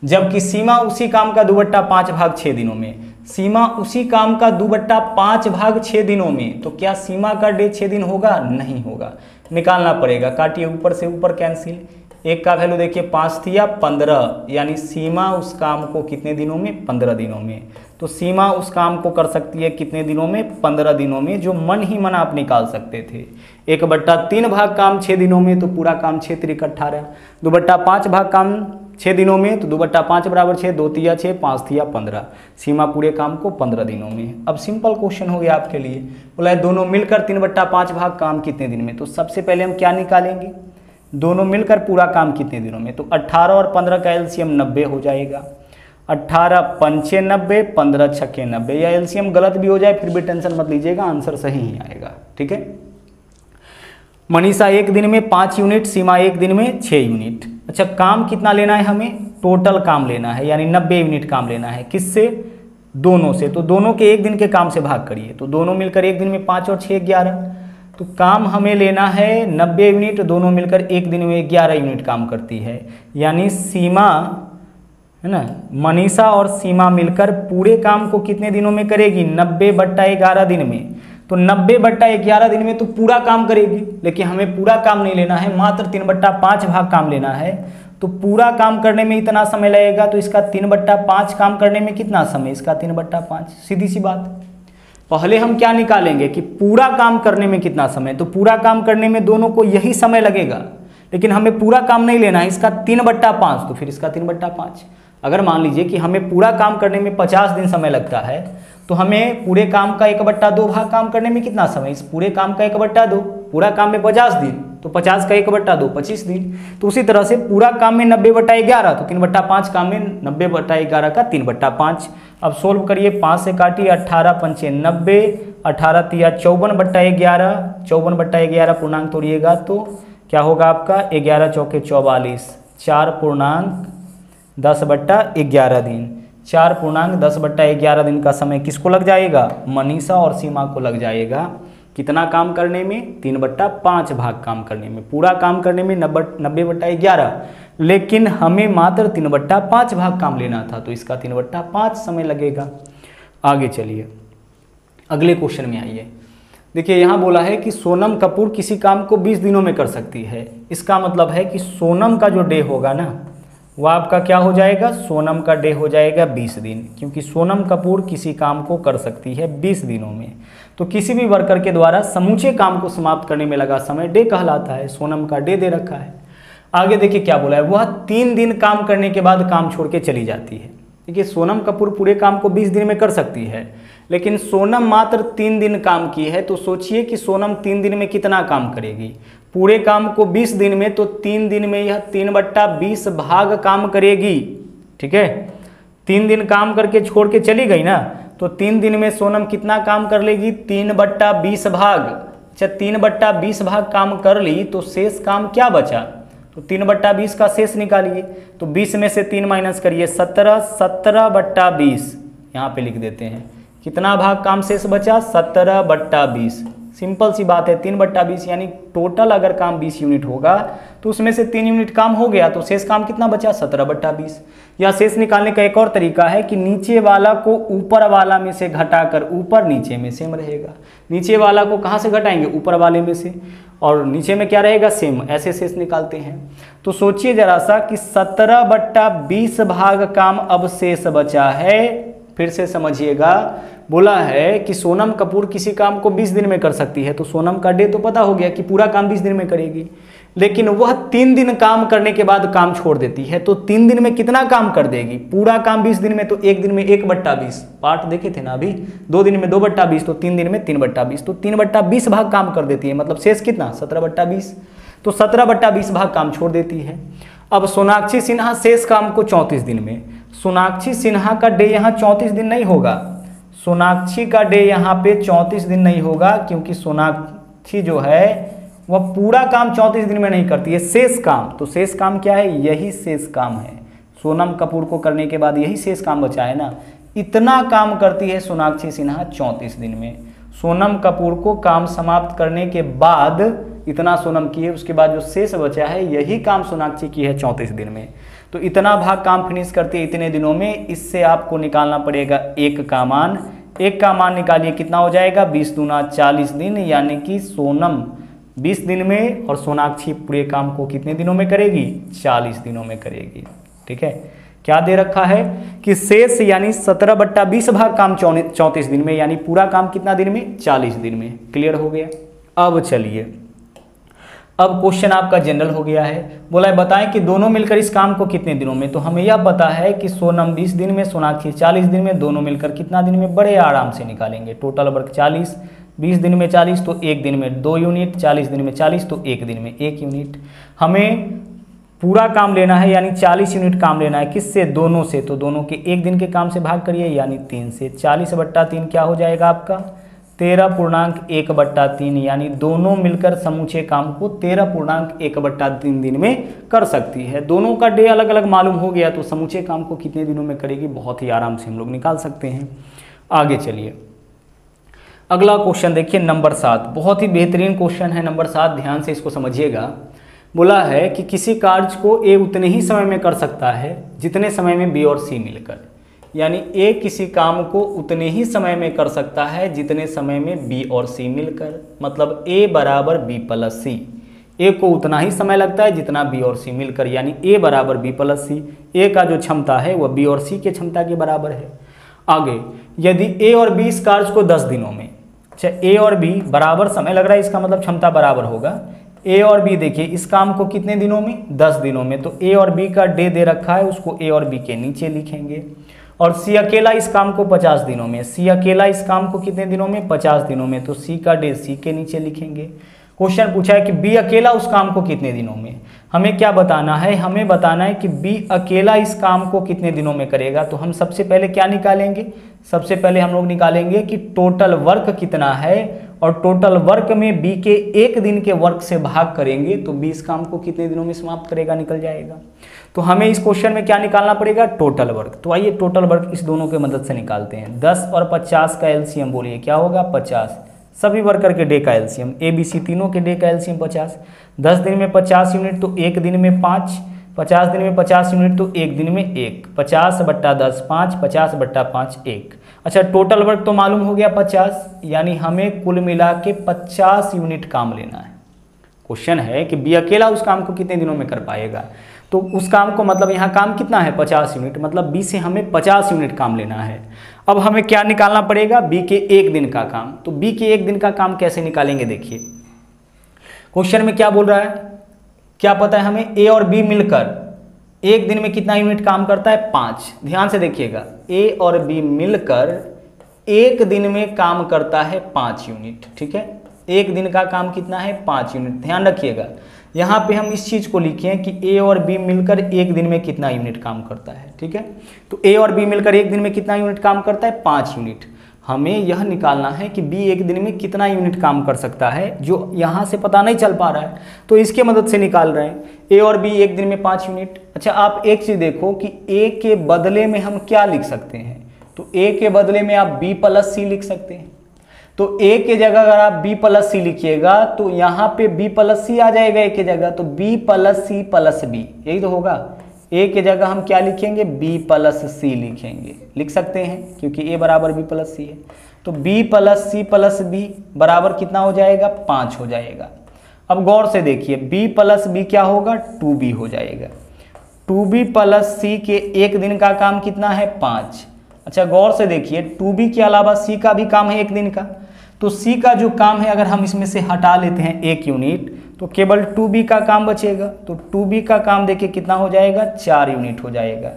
जबकि सीमा उसी काम का 2/5 भाग 6 दिनों में। सीमा उसी काम का 2/5 भाग 6 दिनों में, तो क्या सीमा का डे 6 दिन होगा? नहीं होगा। निकालना पड़ेगा। काटिए, ऊपर से ऊपर कैंसिल। 1 का वैल्यू देखिए 5 थिया 15, यानी सीमा उस काम को कितने दिनों में? 15 दिनों में। तो सीमा उस काम को कर सकती है कितने दिनों में? 15 दिनों में, जो मन ही मन आप निकाल सकते थे। 1/3 भाग काम 6 दिनों में, तो पूरा काम 6 त्रिक 18। 2/5 भाग काम 6 दिनों में, तो 2/5 बराबर 6, 2 तिया 6, 5 थिया 15। सीमा पूरे काम को 15 दिनों में। अब सिंपल क्वेश्चन हो गया आपके लिए। बोला दोनों मिलकर 3/5 भाग काम कितने दिन में? तो सबसे पहले हम क्या निकालेंगे? दोनों मिलकर पूरा काम कितने दिनों में? तो 18 और 15 का एलसीएम 90 हो जाएगा। 18 पंचे 90, 15 छक्के 90। या एलसीएम गलत भी हो जाए फिर भी टेंशन मत लीजिएगा, आंसर सही ही आएगा। ठीक है। मनीषा एक दिन में 5 यूनिट, सीमा एक दिन में 6 यूनिट। अच्छा, काम कितना लेना है हमें? टोटल काम लेना है, यानी 90 यूनिट काम लेना है। किससे? दोनों से। तो दोनों के एक दिन के काम से भाग करिए, तो दोनों मिलकर एक दिन में 5 और 6 11। तो काम हमें लेना है 90 यूनिट, दोनों मिलकर एक दिन में 11 यूनिट काम करती है। यानी सीमा है ना, मनीषा और सीमा मिलकर पूरे काम को कितने दिनों में करेगी? 90/11 दिन में। तो 90/11 दिन में तो पूरा काम करेगी, लेकिन हमें पूरा काम नहीं लेना है, मात्र 3/5 भाग काम लेना है। तो पूरा काम करने में इतना समय लगेगा, तो इसका 3/5 काम करने में कितना समय? इसका 3/5। सीधी सी बात। पहले हम क्या निकालेंगे कि पूरा काम करने में कितना समय? तो पूरा काम करने में दोनों को यही समय लगेगा, लेकिन हमें पूरा काम नहीं लेना है, इसका 3/5। तो फिर इसका 3/5। अगर मान लीजिए कि हमें पूरा काम करने में 50 दिन समय लगता है, तो हमें पूरे काम का 1/2 भाग काम करने में कितना समय? इस पूरे काम का 1/2, पूरा काम में 50 दिन, तो 50 का 1/2 25 दिन। तो उसी तरह से पूरा काम में 90/11, तो 3/5 काम में 90/11 का 3/5। अब सोल्व करिए, 5 से काटिए, 18 पंचे 90, 18 तिया 54/11, 54/11 पूर्णांक तोड़िएगा तो क्या होगा आपका? 11 चौके 44, 4.10/11 दिन। 4.10/11 दिन का समय किसको लग जाएगा? मनीषा और सीमा को लग जाएगा। कितना काम करने में? 3/5 भाग काम करने में। पूरा काम करने में 90/11, लेकिन हमें मात्र 3/5 भाग काम लेना था, तो इसका 3/5 समय लगेगा। आगे चलिए, अगले क्वेश्चन में आइए। देखिए, यहाँ बोला है कि सोनम कपूर किसी काम को 20 दिनों में कर सकती है। इसका मतलब है कि सोनम का जो डे होगा ना, वह आपका क्या हो जाएगा? सोनम का डे हो जाएगा 20 दिन, क्योंकि सोनम कपूर किसी काम को कर सकती है 20 दिनों में। तो किसी भी वर्कर के द्वारा समूचे काम को समाप्त करने में लगा समय डे कहलाता है। सोनम का डे दे रखा है। आगे देखिए क्या बोला है, वह 3 दिन काम करने के बाद काम छोड़ के चली जाती है। देखिए, सोनम कपूर पूरे काम को 20 दिन में कर सकती है, लेकिन सोनम मात्र 3 दिन काम की है, तो सोचिए कि सोनम 3 दिन में कितना काम करेगी। पूरे काम को 20 दिन में, तो 3 दिन में यह 3/20 भाग काम करेगी। ठीक है, 3 दिन काम करके छोड़ के चली गई ना, तो 3 दिन में सोनम कितना काम कर लेगी? 3/20 भाग। अच्छा, 3/20 भाग काम कर ली तो शेष काम क्या बचा? तो 3/20 का शेष निकालिए। तो 20 में से 3 माइनस करिए, 17, 17/20 यहाँ पे लिख देते हैं। कितना भाग काम शेष बचा? 17/20। सिंपल सी बात है, 3/20 यानी टोटल अगर काम 20 यूनिट होगा तो उसमें से 3 यूनिट काम हो गया, तो शेष काम कितना बचा? 17/20। या शेष निकालने का एक और तरीका है कि नीचे वाला को ऊपर वाला में से घटाकर, ऊपर नीचे में सेम रहेगा। नीचे वाला को कहाँ से घटाएंगे? ऊपर वाले में से, और नीचे में क्या रहेगा? सेम। ऐसे शेष निकालते हैं। तो सोचिए जरा सा कि 17/20 भाग काम अब शेष बचा है। फिर से समझिएगा, बोला है कि सोनम कपूर किसी काम को 20 दिन में कर सकती है, तो सोनम का डे तो पता हो गया कि पूरा काम 20 दिन में करेगी, लेकिन वह 3 दिन काम करने के बाद काम छोड़ देती है, तो 3 दिन में कितना काम कर देगी? पूरा काम 20 दिन में, तो 1 दिन में 1/20। पार्ट देखे थे ना अभी, 2 दिन में 2/20, तो 3 दिन में 3/20, तो 3/20 भाग काम कर देती है। मतलब शेष कितना? 17/20। तो 17/20 भाग काम छोड़ देती है। अब सोनाक्षी सिन्हा शेष काम को 34 दिन में, सोनाक्षी सिन्हा का डे यहाँ 34 दिन नहीं होगा। सोनाक्षी का डे यहाँ पे 34 दिन नहीं होगा, क्योंकि सोनाक्षी जो है वह पूरा काम 34 दिन में नहीं करती है, शेष काम। तो शेष काम क्या है? यही शेष काम है। सोनम कपूर को करने के बाद यही शेष काम बचा है ना, इतना काम करती है सोनाक्षी सिन्हा 34 दिन में। सोनम कपूर को काम समाप्त करने के बाद इतना सोनम की है, उसके बाद जो शेष बचा है यही काम सोनाक्षी की है 34 दिन में। तो इतना भाग काम फिनिश करती है इतने दिनों में। इससे आपको निकालना पड़ेगा 1 का मान। 1 का मान निकालिए, कितना हो जाएगा? 20 दूना 40 दिन, यानी कि सोनम 20 दिन में और सोनाक्षी पूरे काम को कितने दिनों में करेगी? 40 दिनों में करेगी। ठीक है, क्या दे रखा है कि शेष यानी 17/20 भाग काम 34 दिन में, यानी पूरा काम कितना दिन में? 40 दिन में। क्लियर हो गया? अब चलिए, अब क्वेश्चन आपका जनरल हो गया है। बोला है बताएं कि दोनों मिलकर इस काम को कितने दिनों में। तो हमें यह पता है कि सोनम 20 दिन में, सोनाक्षी 40 दिन में, दोनों मिलकर कितना दिन में? बड़े आराम से निकालेंगे। टोटल वर्क 40, 20 दिन में 40 तो 1 दिन में 2 यूनिट, 40 दिन में 40 तो 1 दिन में 1 यूनिट। हमें पूरा काम लेना है, यानी 40 यूनिट काम लेना है। किससे? दोनों से। तो दोनों के 1 दिन के काम से भाग करिए, यानी 3 से। 40/3 क्या हो जाएगा आपका? 13.1/3, यानी दोनों मिलकर समूचे काम को 13.1/3 दिन में कर सकती है। दोनों का डे अलग अलग मालूम हो गया, तो समूचे काम को कितने दिनों में करेगी बहुत ही आराम से हम लोग निकाल सकते हैं। आगे चलिए, अगला क्वेश्चन देखिए, नंबर 7। बहुत ही बेहतरीन क्वेश्चन है नंबर 7, ध्यान से इसको समझिएगा। बोला है कि किसी कार्य को ए उतने ही समय में कर सकता है जितने समय में बी और सी मिलकर, यानी ए किसी काम को उतने ही समय में कर सकता है जितने समय में बी और सी मिलकर। मतलब ए बराबर बी प्लस सी, ए को उतना ही समय लगता है जितना बी और सी मिलकर, यानी ए बराबर बी प्लस सी। ए का जो क्षमता है वह बी और सी के क्षमता के बराबर है। आगे, यदि ए और बी इस कार्य को 10 दिनों में, अच्छा ए और बी बराबर समय लग रहा है, इसका मतलब क्षमता बराबर होगा। ए और बी देखिए इस काम को कितने दिनों में? 10 दिनों में। तो ए और बी का डे दे रखा है, उसको ए और बी के नीचे लिखेंगे। और सी अकेला इस काम को 50 दिनों में, सी अकेला इस काम को कितने दिनों में? 50 दिनों में। तो सी का डे सी के नीचे लिखेंगे। क्वेश्चन पूछा है कि बी अकेला उस काम को कितने दिनों में। हमें क्या बताना है? हमें बताना है कि बी अकेला इस काम को कितने दिनों में करेगा। तो हम सबसे पहले क्या निकालेंगे? सबसे पहले हम लोग निकालेंगे कि टोटल वर्क कितना है, और टोटल वर्क में बी के 1 दिन के वर्क से भाग करेंगे तो बी इस काम को कितने दिनों में समाप्त करेगा, निकल जाएगा। तो हमें इस क्वेश्चन में क्या निकालना पड़ेगा? Total work. तो आइए टोटल वर्क इस दोनों के मदद से निकालते हैं। 10 और 50 का एलसीएम बोलिए क्या होगा? 50। सभी वर्कर के डे का एलसीएम, ए बी सी तीनों के डे का एलसीएम 50। 10 दिन में 50 यूनिट तो 1 दिन में 5, 50 दिन में 50 यूनिट तो 1 दिन में 1, 50/10 5, 50/5 1। अच्छा, टोटल वर्क तो मालूम हो गया 50, यानी हमें कुल मिला के 50 यूनिट काम लेना है। क्वेश्चन है कि बी अकेला उस काम को कितने दिनों में कर पाएगा। तो उस काम को मतलब यहाँ काम कितना है? 50 यूनिट, मतलब बी से हमें 50 यूनिट काम लेना है। अब हमें क्या निकालना पड़ेगा? बी के 1 दिन का काम। तो बी के 1 दिन का काम कैसे निकालेंगे? देखिए क्वेश्चन में क्या बोल रहा है, क्या पता है हमें? ए और बी मिलकर 1 दिन में कितना यूनिट काम करता है? 5। ध्यान से देखिएगा, ए और बी मिलकर एक दिन में काम करता है 5 यूनिट। ठीक है, एक दिन का काम कितना है 5 यूनिट। ध्यान रखिएगा यहाँ पे हम इस चीज़ को लिखें कि ए और बी मिलकर एक दिन में कितना यूनिट काम करता है। ठीक है, तो ए और बी मिलकर एक दिन में कितना यूनिट काम करता है 5 यूनिट। हमें यह निकालना है कि बी एक दिन में कितना यूनिट काम कर सकता है, जो यहाँ से पता नहीं चल पा रहा है तो इसके मदद से निकाल रहे हैं। ए और बी एक दिन में 5 यूनिट। अच्छा, आप एक चीज़ देखो कि ए के बदले में हम क्या लिख सकते हैं, तो ए के बदले में आप बी प्लस सी लिख सकते हैं। तो ए के जगह अगर आप बी प्लस सी लिखिएगा तो यहाँ पे बी प्लस सी आ जाएगा ए के जगह, तो B plus C plus B, यही तो होगा। ए के जगह हम क्या लिखेंगे, बी प्लस सी लिखेंगे, लिख सकते हैं क्योंकि ए बराबर बी प्लस सी है। तो B plus C plus B बराबर कितना हो जाएगा, 5 हो जाएगा। अब गौर से देखिए, बी प्लस बी क्या होगा, 2b हो जाएगा। 2b प्लस सी के एक दिन का काम कितना है 5। अच्छा, गौर से देखिए 2b के अलावा सी का भी काम है एक दिन का, तो सी का जो काम है अगर हम इसमें से हटा लेते हैं 1 यूनिट तो केवल 2b का काम बचेगा। तो 2b का काम देखिए कितना हो जाएगा, 4 यूनिट हो जाएगा,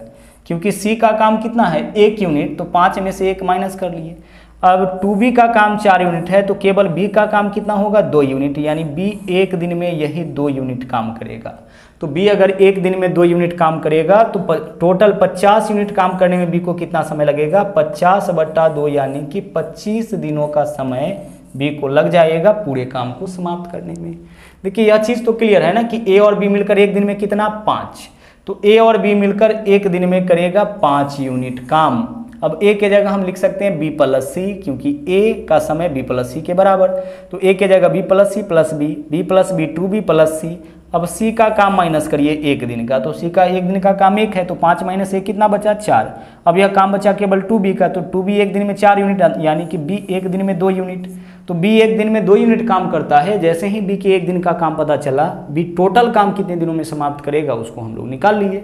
क्योंकि सी का काम कितना है 1 यूनिट, तो 5 में से 1 माइनस कर लिए। अब 2b का काम 4 यूनिट है तो केवल b का काम कितना होगा, 2 यूनिट, यानी b एक दिन में यही 2 यूनिट काम करेगा। तो b अगर एक दिन में 2 यूनिट काम करेगा तो टोटल 50 यूनिट काम करने में b को कितना समय लगेगा, 50/2 यानी कि 25 दिनों का समय b को लग जाएगा पूरे काम को समाप्त करने में। देखिए यह चीज़ तो क्लियर है ना कि a और b मिलकर एक दिन में कितना 5, तो a और b मिलकर एक दिन में करेगा 5 यूनिट काम। अब a के जगह हम लिख सकते हैं b प्लस सी, क्योंकि a का समय b प्लस सी के बराबर, तो a के जगह b plus C plus b plus B 2b plus C. अब c का काम माइनस करिए एक दिन का, तो c का एक दिन का काम 1 है, तो 5 माइनस 1 कितना बचा, 4। अब यह काम बचा केवल 2b का, तो 2b एक दिन में 4 यूनिट, यानी कि b एक दिन में 2 यूनिट। तो b एक दिन में 2 यूनिट काम करता है। जैसे ही b के एक दिन का काम पता चला, b टोटल काम कितने दिनों में समाप्त करेगा उसको हम लोग निकाल लिए।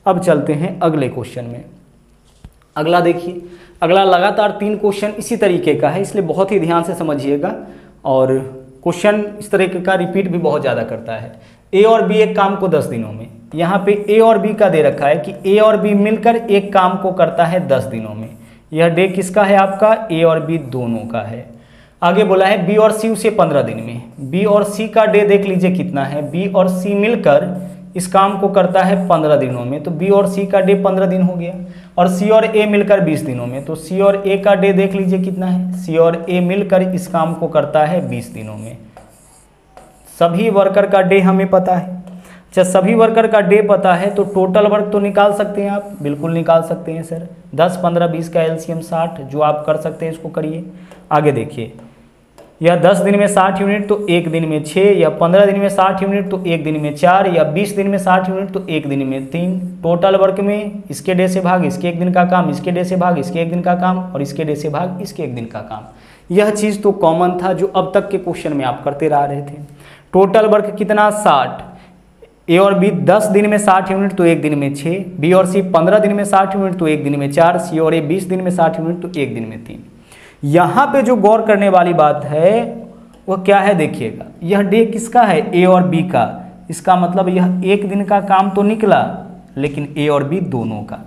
अब चलते हैं अगले क्वेश्चन में। अगला देखिए, अगला लगातार 3 क्वेश्चन इसी तरीके का है, इसलिए बहुत ही ध्यान से समझिएगा। और क्वेश्चन इस तरीके का रिपीट भी बहुत ज़्यादा करता है। ए और बी एक काम को 10 दिनों में, यहाँ पे ए और बी का दे रखा है कि ए और बी मिलकर एक काम को करता है 10 दिनों में। यह डे किसका है आपका, ए और बी दोनों का है। आगे बोला है बी और सी उसे 15 दिन में। बी और सी का डे देख लीजिए कितना है, बी और सी मिलकर इस काम को करता है 15 दिनों में, तो बी और सी का डे 15 दिन हो गया। और सी और ए मिलकर 20 दिनों में, तो सी और ए का डे देख लीजिए कितना है, सी और ए मिलकर इस काम को करता है 20 दिनों में। सभी वर्कर का डे हमें पता है। अच्छा, सभी वर्कर का डे पता है तो टोटल वर्क तो निकाल सकते हैं आप, बिल्कुल निकाल सकते हैं सर। 10, 15, 20 का एलसीएम 60, जो आप कर सकते हैं इसको करिए। आगे देखिए, या 10 दिन में 60 यूनिट तो एक दिन में 6, या 15 दिन में 60 यूनिट तो एक दिन में 4, या 20 दिन में 60 यूनिट तो एक दिन में 3। टोटल वर्क में इसके डे से भाग इसके एक दिन का काम, इसके डे से भाग इसके एक दिन का काम, और इसके डे से भाग इसके एक दिन का काम। यह चीज़ तो कॉमन था जो अब तक के क्वेश्चन में आप करते रह रहे थे। टोटल वर्क कितना 60। ए और बी 10 दिन में 60 यूनिट तो एक दिन में 6, बी और सी 15 दिन में 60 यूनिट तो एक दिन में 4, सी और ए 20 दिन में 60 यूनिट तो एक दिन में 3। यहाँ पे जो गौर करने वाली बात है वह क्या है, देखिएगा यह डे किसका है, ए और बी का। इसका मतलब यह एक दिन का काम तो निकला, लेकिन ए और बी दोनों का।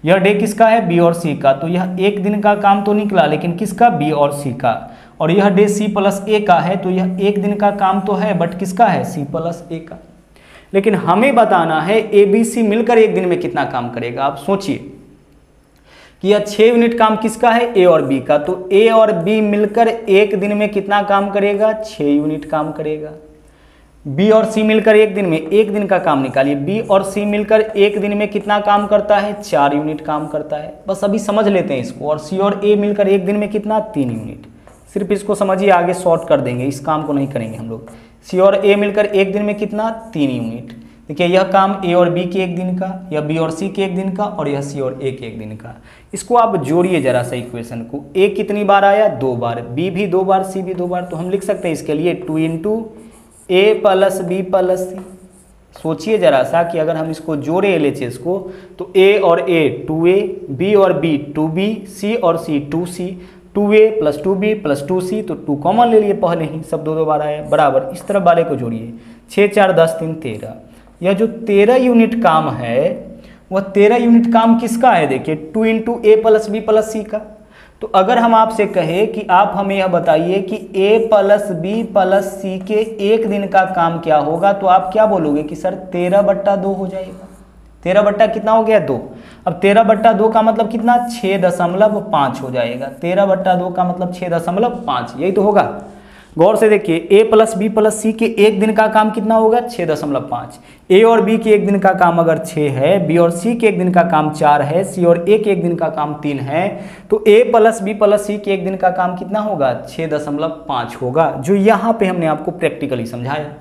यह डे किसका है, बी और सी का, तो यह एक दिन का काम तो निकला, लेकिन किसका, बी और सी का। और यह डे सी प्लस ए का है, तो यह एक दिन का काम तो है, बट किसका है, सी प्लस ए का। लेकिन हमें बताना है ए बी सी मिलकर एक दिन में कितना काम करेगा। आप सोचिए कि यह 6 यूनिट काम किसका है, ए और बी का, तो ए और बी मिलकर एक दिन में कितना काम करेगा, 6 यूनिट काम करेगा। बी और सी मिलकर एक दिन में, एक दिन का काम निकालिए, बी और सी मिलकर एक दिन में कितना काम करता है, 4 यूनिट काम करता है। बस अभी समझ लेते हैं इसको। और सी और ए मिलकर एक दिन में कितना, 3 यूनिट। सिर्फ इसको समझिए, आगे शॉर्ट कर देंगे, इस काम को नहीं करेंगे हम लोग। सी और ए मिलकर एक दिन में कितना, 3 यूनिट। देखिए यह काम ए और बी के एक दिन का, यह बी और सी के एक दिन का, और यह सी और ए के एक दिन का। इसको आप जोड़िए जरा सा इक्वेशन को। ए कितनी बार आया, 2 बार, बी भी 2 बार, सी भी 2 बार, तो हम लिख सकते हैं इसके लिए 2 × ए प्लस बी प्लस सी। सोचिए जरा सा कि अगर हम इसको जोड़े LHS को, तो ए और ए 2a, बी और बी 2b, सी और सी 2c, 2a + 2b + 2c, तो 2 कॉमन ले लिए पहले ही, सब 2 बार आया बराबर। इस तरफ वाले को जोड़िए, 6 × 4 = 10, 3 × 13। यह जो 13 यूनिट काम है वह 13 यूनिट काम किसका है, देखिए 2 × ए प्लस बी प्लस सी का। तो अगर हम आपसे कहे कि आप हमें यह बताइए कि a प्लस बी प्लस सी के एक दिन का काम क्या होगा, तो आप क्या बोलोगे कि सर 13/2 हो जाएगा। 13 बट्टा कितना हो गया 2। अब 13/2 का मतलब कितना 6.5 हो जाएगा। 13/2 का मतलब 6.5, यही तो होगा। गौर से देखिए, a प्लस बी प्लस सी के एक दिन का काम कितना होगा 6.5। ए और बी के एक दिन का काम अगर 6 है, बी और सी के एक दिन का काम 4 है, सी और ए के एक दिन का काम 3 है, तो a प्लस बी प्लस सी के एक दिन का काम कितना होगा 6.5 होगा, जो यहाँ पे हमने आपको प्रैक्टिकली समझाया।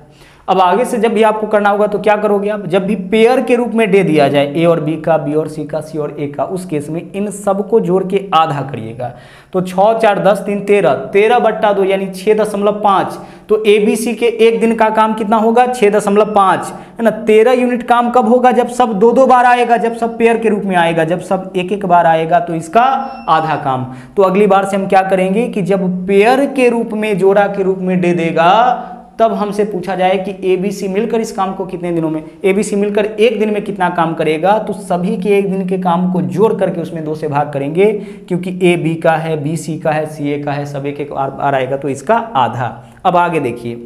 अब आगे से जब भी आपको करना होगा तो क्या करोगे आप, जब भी पेयर के रूप में दे दिया जाए ए और बी का, बी और सी का, सी और ए का, उस केस में इन सबको जोड़ के आधा करिएगा। तो 6 4 10 3 13, 13/2 यानी 6.5। तो ए बी सी के एक दिन का काम कितना होगा 6.5, है ना। 13 यूनिट काम कब होगा, जब सब 2-2 बार आएगा, जब सब पेयर के रूप में आएगा, जब सब 1-1 बार आएगा तो इसका आधा काम। तो अगली बार से हम क्या करेंगे कि जब पेयर के रूप में, जोड़ा के रूप में दे देगा, तब हमसे पूछा जाए कि ए बी सी मिलकर इस काम को कितने दिनों में, ए बी सी मिलकर एक दिन में कितना काम करेगा, तो सभी के एक दिन के काम को जोड़ करके उसमें 2 से भाग करेंगे, क्योंकि ए बी का है, बी सी का है, सी ए का है, सब एक बार आएगा तो इसका आधा। अब आगे देखिए,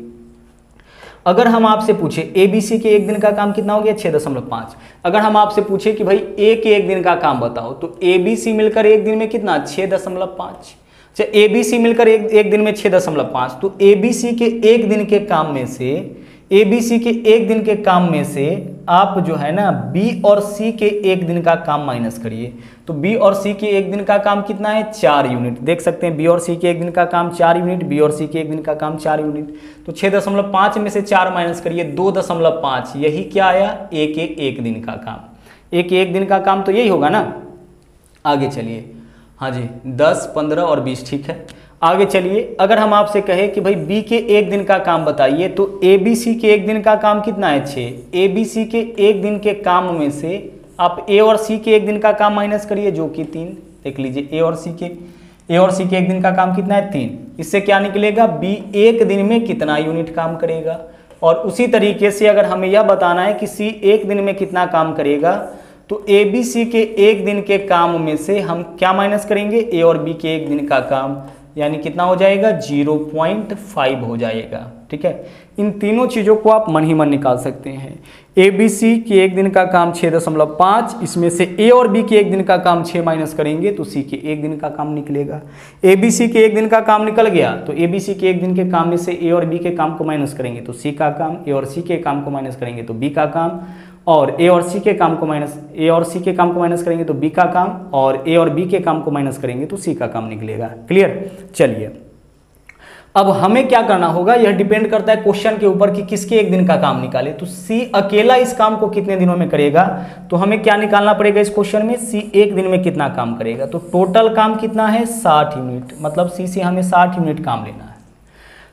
अगर हम आपसे पूछे ए बी सी के एक दिन का काम कितना हो गया 6.5। अगर हम आपसे पूछे कि भाई ए के एक दिन का काम बताओ, तो ए बी सी मिलकर एक दिन में कितना 6.5। ए बी सी मिलकर एक दिन में 6.5। तो ए बी सी के एक दिन के काम में से, ए बी सी के एक दिन के काम में से आप जो है ना बी और सी के एक दिन का काम माइनस करिए। तो बी और सी के एक दिन का काम कितना है 4 यूनिट। देख सकते हैं बी और सी के एक दिन का काम 4 यूनिट, बी और सी के एक दिन का काम 4 यूनिट। तो 6.5 में से 4 माइनस करिए 2.5, यही क्या आया ए के एक दिन का काम। ए के एक दिन का काम तो यही होगा ना। आगे चलिए, हाँ जी 10, 15 और 20 ठीक है। आगे चलिए, अगर हम आपसे कहे कि भाई बी के एक दिन का काम बताइए, तो ए बी सी के एक दिन का काम कितना है 6। ए बी सी के एक दिन के काम में से आप ए और सी के एक दिन का काम माइनस करिए, जो कि 3। देख लीजिए ए और सी के एक दिन का काम कितना है 3। इससे क्या निकलेगा, बी एक दिन में कितना यूनिट काम करेगा। और उसी तरीके से अगर हमें यह बताना है कि सी एक दिन में कितना काम करेगा, तो ए बी सी के एक दिन के काम में से हम क्या माइनस करेंगे, ए और बी के एक दिन का काम, यानी कितना हो जाएगा 0.5 हो जाएगा। ठीक है, इन तीनों चीज़ों को आप मन ही मन निकाल सकते हैं। ए बी सी के एक दिन का काम 6.5, इसमें से ए और बी के एक दिन का काम 6 माइनस करेंगे तो सी के एक दिन का काम निकलेगा। ए बी सी के एक दिन का काम निकल गया, तो ए बी सी के एक दिन के काम में से ए और बी के काम को माइनस करेंगे तो सी का काम, ए और सी के काम को माइनस करेंगे तो बी का काम, और ए और सी के काम को माइनस करेंगे तो बी का काम, और ए और बी के काम को माइनस करेंगे तो सी का काम निकलेगा। क्लियर। चलिए, अब हमें क्या करना होगा, यह डिपेंड करता है क्वेश्चन के ऊपर कि किसके एक दिन का काम निकाले। तो सी अकेला इस काम को कितने दिनों में करेगा, तो हमें क्या निकालना पड़ेगा इस क्वेश्चन में, सी एक दिन में कितना काम करेगा। तो टोटल काम कितना है 60 यूनिट, मतलब सी से हमें 60 यूनिट काम लेना है।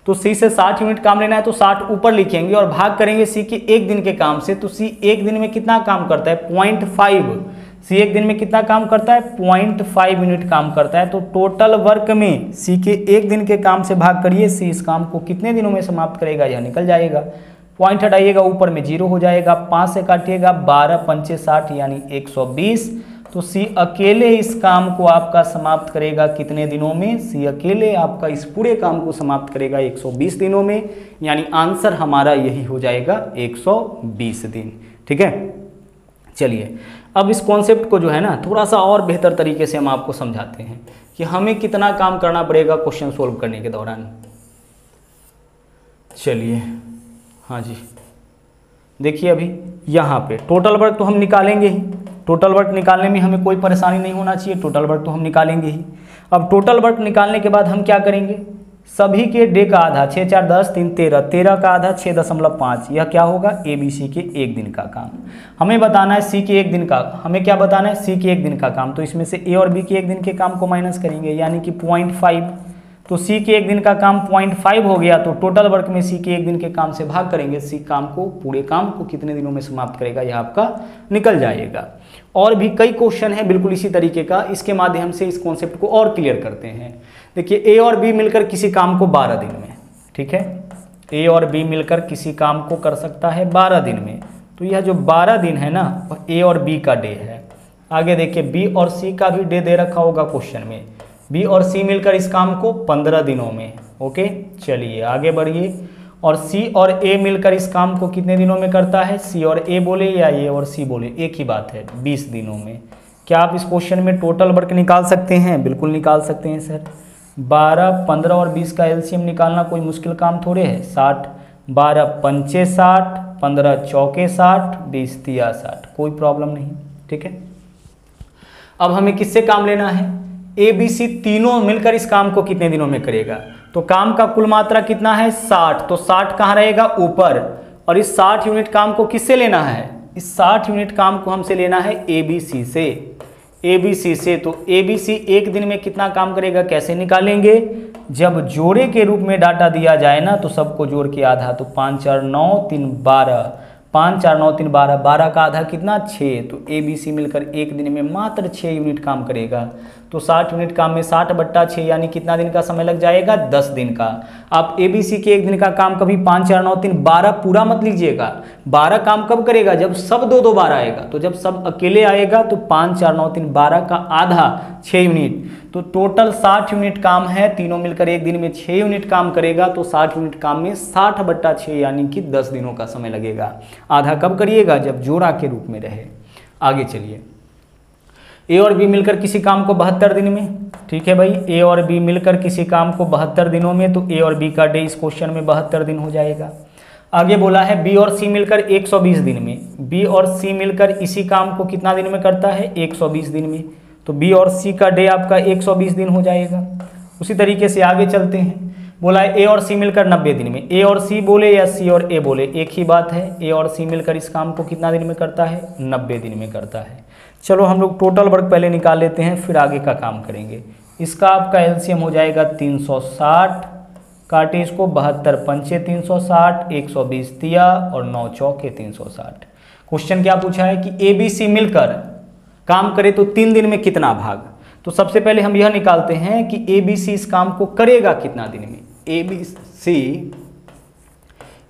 तो सी से 60 यूनिट काम लेना है तो 60 ऊपर लिखेंगे और भाग करेंगे सी के एक दिन के काम से। तो सी एक दिन में कितना काम करता है 0.5। सी एक दिन में कितना काम करता है 0.5 यूनिट काम करता है। तो टोटल वर्क में सी के एक दिन के काम से भाग करिए, सी इस काम को कितने दिनों में समाप्त करेगा, यह निकल जाएगा। पॉइंट हटाइएगा, ऊपर में 0 हो जाएगा, 5 से काटिएगा 12 पंचे 60 यानी 120। तो सी अकेले इस काम को आपका समाप्त करेगा कितने दिनों में, सी अकेले आपका इस पूरे काम को समाप्त करेगा 120 दिनों में, यानी आंसर हमारा यही हो जाएगा 120 दिन। ठीक है, चलिए अब इस कॉन्सेप्ट को जो है ना थोड़ा सा और बेहतर तरीके से हम आपको समझाते हैं कि हमें कितना काम करना पड़ेगा क्वेश्चन सोल्व करने के दौरान। चलिए, हाँ जी देखिए, अभी यहाँ पे टोटल वर्क तो हम निकालेंगे ही, टोटल वर्क निकालने में हमें कोई परेशानी नहीं होना चाहिए, टोटल वर्क तो हम निकालेंगे ही। अब टोटल वर्क निकालने के बाद हम क्या करेंगे, सभी के डे का आधा, 6 4 10 3 13, 13 का आधा 6.5, यह क्या होगा ए बी सी के एक दिन का काम। हमें बताना है सी के एक दिन का, हमें क्या बताना है सी के एक दिन का काम। तो इसमें से ए और बी के एक दिन के काम को माइनस करेंगे, यानी कि 0.5। तो सी के एक दिन का काम 0.5 हो गया, तो टोटल वर्क में सी के एक दिन के काम से भाग करेंगे, सी काम को, पूरे काम को कितने दिनों में समाप्त करेगा, यह आपका निकल जाएगा। और भी कई क्वेश्चन है बिल्कुल इसी तरीके का, इसके माध्यम से इस कॉन्सेप्ट को और क्लियर करते हैं। देखिए, ए और बी मिलकर किसी काम को 12 दिन में, ठीक है, ए और बी मिलकर किसी काम को कर सकता है 12 दिन में। तो यह जो 12 दिन है ना, वह ए और बी का डे है। आगे देखिए, बी और सी का भी डे दे रखा होगा क्वेश्चन में, बी और सी मिलकर इस काम को 15 दिनों में। ओके, चलिए आगे बढ़िए। और सी और ए मिलकर इस काम को कितने दिनों में करता है? सी और ए बोले या ए और सी बोले, एक ही बात है, 20 दिनों में। क्या आप इस क्वेश्चन में टोटल वर्क निकाल सकते हैं? बिल्कुल निकाल सकते हैं सर। 12, 15 और 20 का एलसीएम निकालना कोई मुश्किल काम थोड़े है। 60, 12 पंचे 60, 15 चौके 60, 20 तिया 60, कोई प्रॉब्लम नहीं। ठीक है, अब हमें किससे काम लेना है? ए बी सी तीनों मिलकर इस काम को कितने दिनों में करेगा? तो काम का कुल मात्रा कितना है? 60। तो 60 कहाँ रहेगा? ऊपर। और इस 60 यूनिट काम को किससे लेना है? इस 60 यूनिट काम को हमसे लेना है ए बी सी से। ए बी सी से, तो ए बी सी एक दिन में कितना काम करेगा? कैसे निकालेंगे? जब जोड़े के रूप में डाटा दिया जाए ना, तो सबको जोड़ के आधा, तो 5 4 9 3 12, 5 4 9 3 12, 12 का आधा कितना? 6। तो ए बी सी मिलकर एक दिन में मात्र 6 यूनिट काम करेगा। तो 60 यूनिट काम में 60/6 यानी कितना दिन का समय लग जाएगा? 10 दिन का। आप ए बी सी के एक दिन का काम कभी 5 4 9 3 12 पूरा मत लीजिएगा। 12 काम कब करेगा? जब सब 2 2 बार आएगा। तो जब सब अकेले आएगा तो 5 4 9 3 12 का आधा 6 यूनिट। तो टोटल 60 यूनिट काम है, तीनों मिलकर एक दिन में 6 यूनिट काम करेगा। तो 60 यूनिट काम में 60/6 यानी कि 10 दिनों का समय लगेगा। आधा कब करिएगा? जब जोड़ा के रूप में रहे। आगे चलिए, ए और बी मिलकर किसी काम को 72 दिन में। ठीक है भाई, ए और बी मिलकर किसी काम को 72 दिनों में, तो ए और बी का डे इस क्वेश्चन में 72 दिन हो जाएगा। आगे बोला है बी और सी मिलकर 120 दिन में। बी और सी मिलकर इसी काम को कितना दिन में करता है? 120 दिन में। तो बी और सी का डे आपका 120 दिन हो जाएगा। उसी तरीके से आगे चलते हैं। बोला है ए और सी मिलकर 90 दिन में। ए और सी बोले या सी और ए बोले, एक ही बात है। ए और सी मिलकर इस काम को कितना दिन में करता है? 90 दिन में करता है। चलो हम लोग टोटल वर्क पहले निकाल लेते हैं, फिर आगे का काम करेंगे। इसका आपका एलसीएम हो जाएगा 360, काटे इसको 72 पंचे 360, 120 तिया और 9 चौके 360। क्वेश्चन क्या पूछा है कि ए बी सी मिलकर काम करे तो 3 दिन में कितना भाग? तो सबसे पहले हम यह निकालते हैं कि ए बी सी इस काम को करेगा कितना दिन में। ए बी सी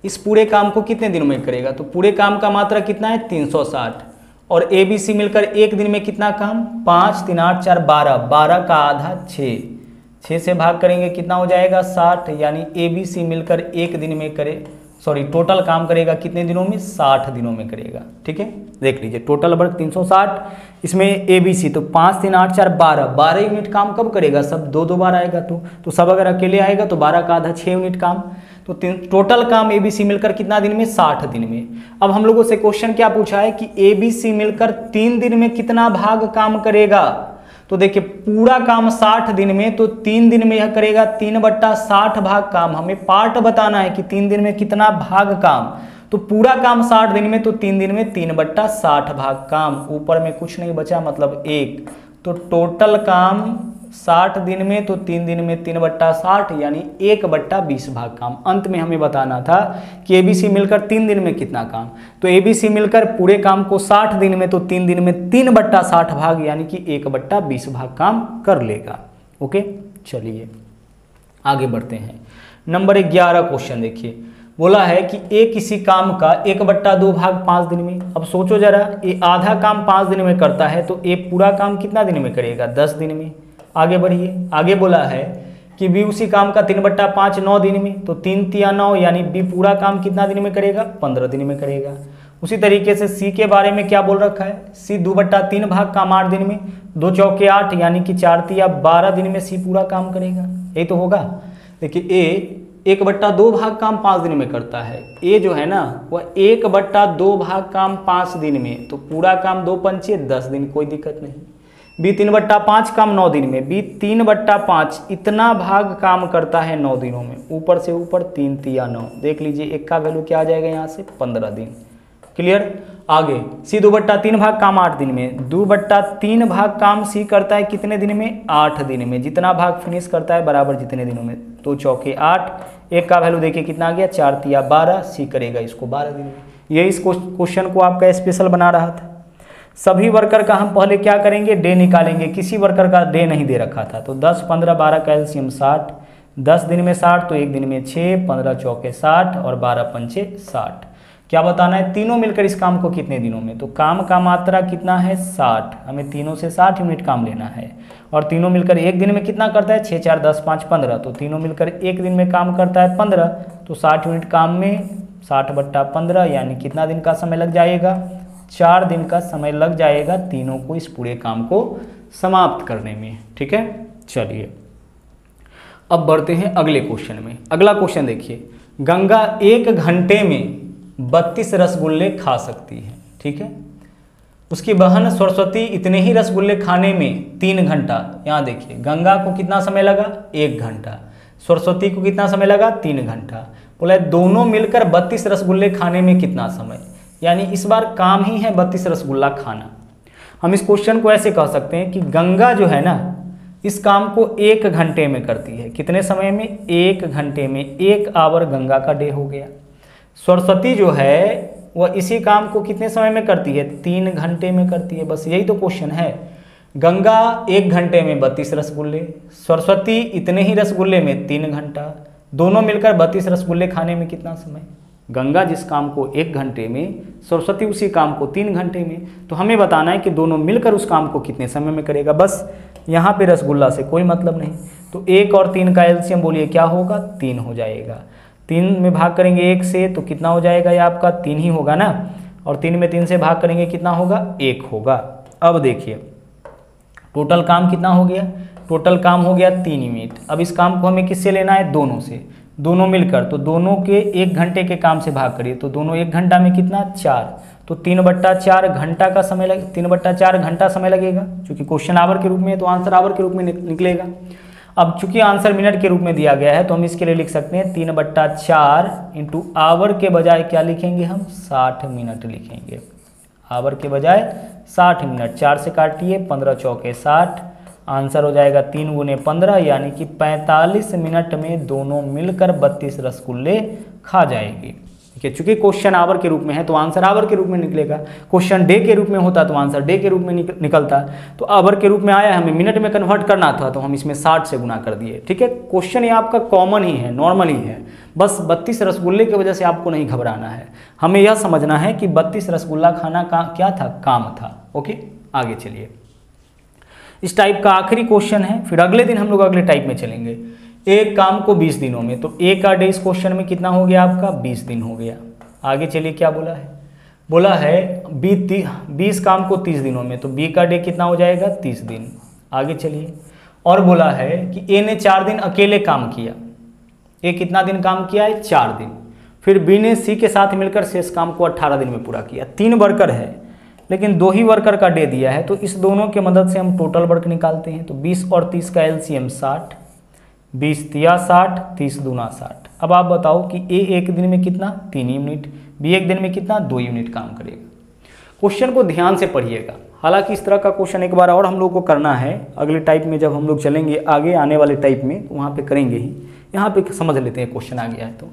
इस पूरे काम को कितने दिनों में करेगा? तो पूरे काम का मात्रा कितना है? 360। और ए बी सी मिलकर एक दिन में कितना काम? 5 3 8 4 12, 12 का आधा 6, 6 से भाग करेंगे कितना हो जाएगा? 60। यानी ए बी सी मिलकर एक दिन में करे, सॉरी टोटल काम करेगा कितने दिनों में? 60 दिनों में करेगा। ठीक है, देख लीजिए टोटल वर्क 360, इसमें ए बी सी तो 5 3 8 4 12, 12 यूनिट काम कब करेगा? सब 2 2 बार आएगा। तो सब अगर अकेले आएगा तो 12 का आधा 6 यूनिट काम। तो टोटल काम ए बी सी मिलकर कितना दिन में? 60 दिन में। अब हम लोगों से क्वेश्चन क्या पूछा है कि ए बी सी मिलकर 3 दिन में कितना भाग काम करेगा? तो देखिए पूरा काम 60 दिन में, तो 3 दिन में यह करेगा 3/60 भाग काम। हमें पार्ट बताना है कि 3 दिन में कितना भाग काम। तो पूरा काम 60 दिन में, तो 3 दिन में 3/60 भाग काम। ऊपर में कुछ नहीं बचा, मतलब 1। तो टोटल काम 60 दिन में, तो 3 दिन में 3/60 यानी 1/20 भाग काम। अंत में हमें बताना था कि ए बी सी मिलकर 3 दिन में कितना काम। तो ए बी सी मिलकर पूरे काम को 60 दिन में, तो 3 दिन में 3/60 भाग यानी कि 1/20 भाग काम कर लेगा। ओके, चलिए आगे बढ़ते हैं। नंबर 11 क्वेश्चन देखिए, बोला है कि ए किसी काम का 1/2 भाग 5 दिन में। अब सोचो जरा, ए आधा काम 5 दिन में करता है, तो ए पूरा काम कितना दिन में करेगा? 10 दिन में। आगे बढ़िए, आगे बोला है कि बी उसी काम का 3/5 9 दिन में, तो 3 तिया 9 यानी बी पूरा काम कितना दिन में करेगा? 15 दिन में करेगा। उसी तरीके से सी के बारे में क्या बोल रखा है? सी 2/3 भाग काम 8 दिन में, 2 चौके 8 यानी कि 4 तिया 12 दिन में सी पूरा काम करेगा। यही तो होगा। देखिए ए 1/2 भाग काम 5 दिन में करता है। ए जो है ना वह 1/2 भाग काम 5 दिन में, तो पूरा काम 2 पंचे 10 दिन, कोई दिक्कत नहीं। बी 3/5 काम 9 दिन में, बी 3/5 इतना भाग काम करता है 9 दिनों में। ऊपर से ऊपर 3 तिया 9, देख लीजिए एक का वैल्यू क्या आ जाएगा यहाँ से? 15 दिन। क्लियर। आगे सी 2/3 भाग काम 8 दिन में, 2/3 भाग काम सी करता है कितने दिन में? 8 दिन में। जितना भाग फिनिश करता है बराबर जितने दिनों में, 2 चौके 8, एक का वैल्यू देखिए कितना आ गया? 4 तिया 12, सी करेगा इसको 12 दिन में। ये इस क्वेश्चन को आपका स्पेशल बना रहा था। सभी वर्कर का हम पहले क्या करेंगे? डे निकालेंगे। किसी वर्कर का डे नहीं दे रखा था, तो 10 15 12 का एलसीएम 60, 10 दिन में 60, तो एक दिन में 6, 15 चौके 60 और 12 पंचे 60। क्या बताना है, तीनों मिलकर इस काम को कितने दिनों में। तो काम का मात्रा कितना है 60, हमें तीनों से 60 यूनिट काम लेना है। और तीनों मिलकर एक दिन में कितना करता है 6 4 10 5 15, तो तीनों मिलकर एक दिन में काम करता है 15, तो 60 यूनिट काम में 60/15 यानी कितना दिन का समय लग जाएगा, 4 दिन का समय लग जाएगा तीनों को इस पूरे काम को समाप्त करने में। ठीक है, चलिए अब बढ़ते हैं अगले क्वेश्चन में। अगला क्वेश्चन देखिए, गंगा 1 घंटे में 32 रसगुल्ले खा सकती है। ठीक है, उसकी बहन सरस्वती इतने ही रसगुल्ले खाने में 3 घंटा, यहाँ देखिए गंगा को कितना समय लगा 1 घंटा, सरस्वती को कितना समय लगा 3 घंटा। बोला दोनों मिलकर 32 रसगुल्ले खाने में कितना समय, यानी इस बार काम ही है 32 रसगुल्ला खाना। हम इस क्वेश्चन को ऐसे कह सकते हैं कि गंगा जो है ना इस काम को 1 घंटे में करती है। कितने समय में, 1 घंटे में, 1 आवर गंगा का डे हो गया। सरस्वती जो है वह इसी काम को कितने समय में करती है, 3 घंटे में करती है। बस यही तो क्वेश्चन है, गंगा 1 घंटे में 32 रसगुल्ले, सरस्वती इतने ही रसगुल्ले में 3 घंटा, दोनों मिलकर 32 रसगुल्ले खाने में कितना समय। गंगा जिस काम को 1 घंटे में, सरस्वती उसी काम को 3 घंटे में, तो हमें बताना है कि दोनों मिलकर उस काम को कितने समय में करेगा। बस यहाँ पे रसगुल्ला से कोई मतलब नहीं, तो 1 और 3 का एलसीएम बोलिए क्या होगा, 3 हो जाएगा। 3 में भाग करेंगे 1 से तो कितना हो जाएगा, ये आपका 3 ही होगा ना, और 3 में 3 से भाग करेंगे कितना होगा, 1 होगा। अब देखिए टोटल काम कितना हो गया, टोटल काम हो गया 3 यूनिट। अब इस काम को हमें किससे लेना है, दोनों से, दोनों मिलकर, तो दोनों के 1 घंटे के काम से भाग करिए, तो दोनों 1 घंटा में कितना 4, तो 3/4 घंटा का समय 3/4 घंटा समय लगेगा। चूंकि क्वेश्चन आवर के रूप में है तो आंसर आवर के रूप में निकलेगा। अब चूंकि आंसर मिनट के रूप में दिया गया है तो हम इसके लिए लिख सकते हैं 3/4 इंटू आवर के बजाय क्या लिखेंगे हम, 60 मिनट लिखेंगे। आवर के बजाय 60 मिनट, 4 से काटिए, 15 चौके 60, आंसर हो जाएगा 3 गुने 15 यानी कि 45 मिनट में दोनों मिलकर 32 रसगुल्ले खा जाएगी। ठीक है, चूंकि क्वेश्चन आवर के रूप में है तो आंसर आवर के रूप में निकलेगा। क्वेश्चन डे के रूप में होता तो आंसर डे के रूप में निकलता, तो आवर के रूप में आया, हमें मिनट में कन्वर्ट करना था तो हम इसमें 60 से गुना कर दिए। ठीक है, क्वेश्चन ये आपका कॉमन ही है, नॉर्मल ही है, बस 32 रसगुल्ले की वजह से आपको नहीं घबराना है। हमें यह समझना है कि 32 रसगुल्ला खाना का क्या था, काम था। ओके, आगे चलिए। इस टाइप का आखिरी क्वेश्चन है, फिर अगले दिन हम लोग अगले टाइप में चलेंगे। एक काम को 20 दिनों में, तो ए का डे इस क्वेश्चन में कितना हो गया आपका, 20 दिन हो गया। आगे चलिए क्या बोला है, बोला है 20 काम को 30 दिनों में, तो बी का डे कितना हो जाएगा 30 दिन। आगे चलिए, और बोला है कि ए ने 4 दिन अकेले काम किया। ए कितना दिन काम किया है, 4 दिन। फिर बी ने सी के साथ मिलकर शेष काम को 18 दिन में पूरा किया। 3 वर्कर है लेकिन 2 ही वर्कर का डे दिया है, तो इस दोनों के मदद से हम टोटल वर्क निकालते हैं। तो 20 और 30 का एलसीएम 60, 20 तिया 60, 30 दूना 60। अब आप बताओ कि ए एक दिन में कितना, 3 यूनिट, बी एक दिन में कितना, 2 यूनिट काम करेगा। क्वेश्चन को ध्यान से पढ़िएगा। हालांकि इस तरह का क्वेश्चन एक बार और हम लोग को करना है अगले टाइप में, जब हम लोग चलेंगे आगे आने वाले टाइप में, तो वहाँ पे करेंगे ही। यहाँ पे समझ लेते हैं क्वेश्चन आ गया है। तो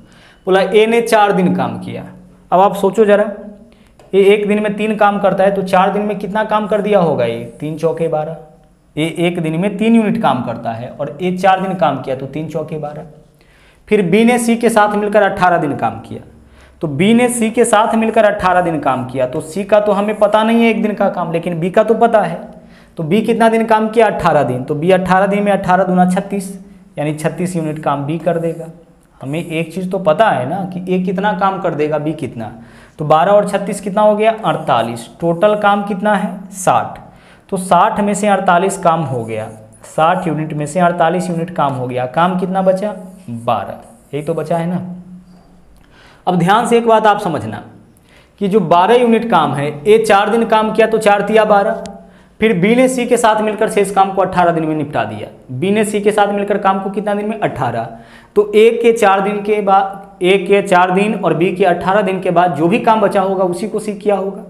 बोला ए ने 4 दिन काम किया। अब आप सोचो जरा, ये एक दिन में 3 काम करता है तो 4 दिन में कितना काम कर दिया होगा, ये 3 चौके 12। ये एक दिन में 3 यूनिट काम करता है और ये 4 दिन काम किया तो 3 चौके 12। फिर बी ने सी के साथ मिलकर 18 दिन काम किया। तो बी ने सी के साथ मिलकर 18 दिन काम किया, तो सी का तो हमें पता नहीं है एक दिन का काम, लेकिन बी का तो पता है। तो बी कितना दिन काम किया, 18 दिन। तो बी 18 दिन में 18 दूना 36, यानी 36 यूनिट काम बी कर देगा। हमें एक चीज़ तो पता है ना कि ए कितना काम कर देगा, बी कितना। तो 12 और 36 कितना हो गया, 48। टोटल काम कितना है, 60। तो 60 में से 48 काम हो गया, 60 यूनिट में से 48 यूनिट काम हो गया। काम कितना बचा, 12। यही तो बचा है ना। अब ध्यान से एक बात आप समझना कि जो 12 यूनिट काम है, ए 4 दिन काम किया तो 4 तिया 12। फिर बी ने सी के साथ मिलकर शेष काम को 18 दिन में निपटा दिया। बी ने सी के साथ मिलकर काम को कितना दिन में, 18। तो ए के 4 दिन के बाद, ए के 4 दिन और बी के 18 दिन के बाद जो भी काम बचा होगा उसी को सी किया होगा।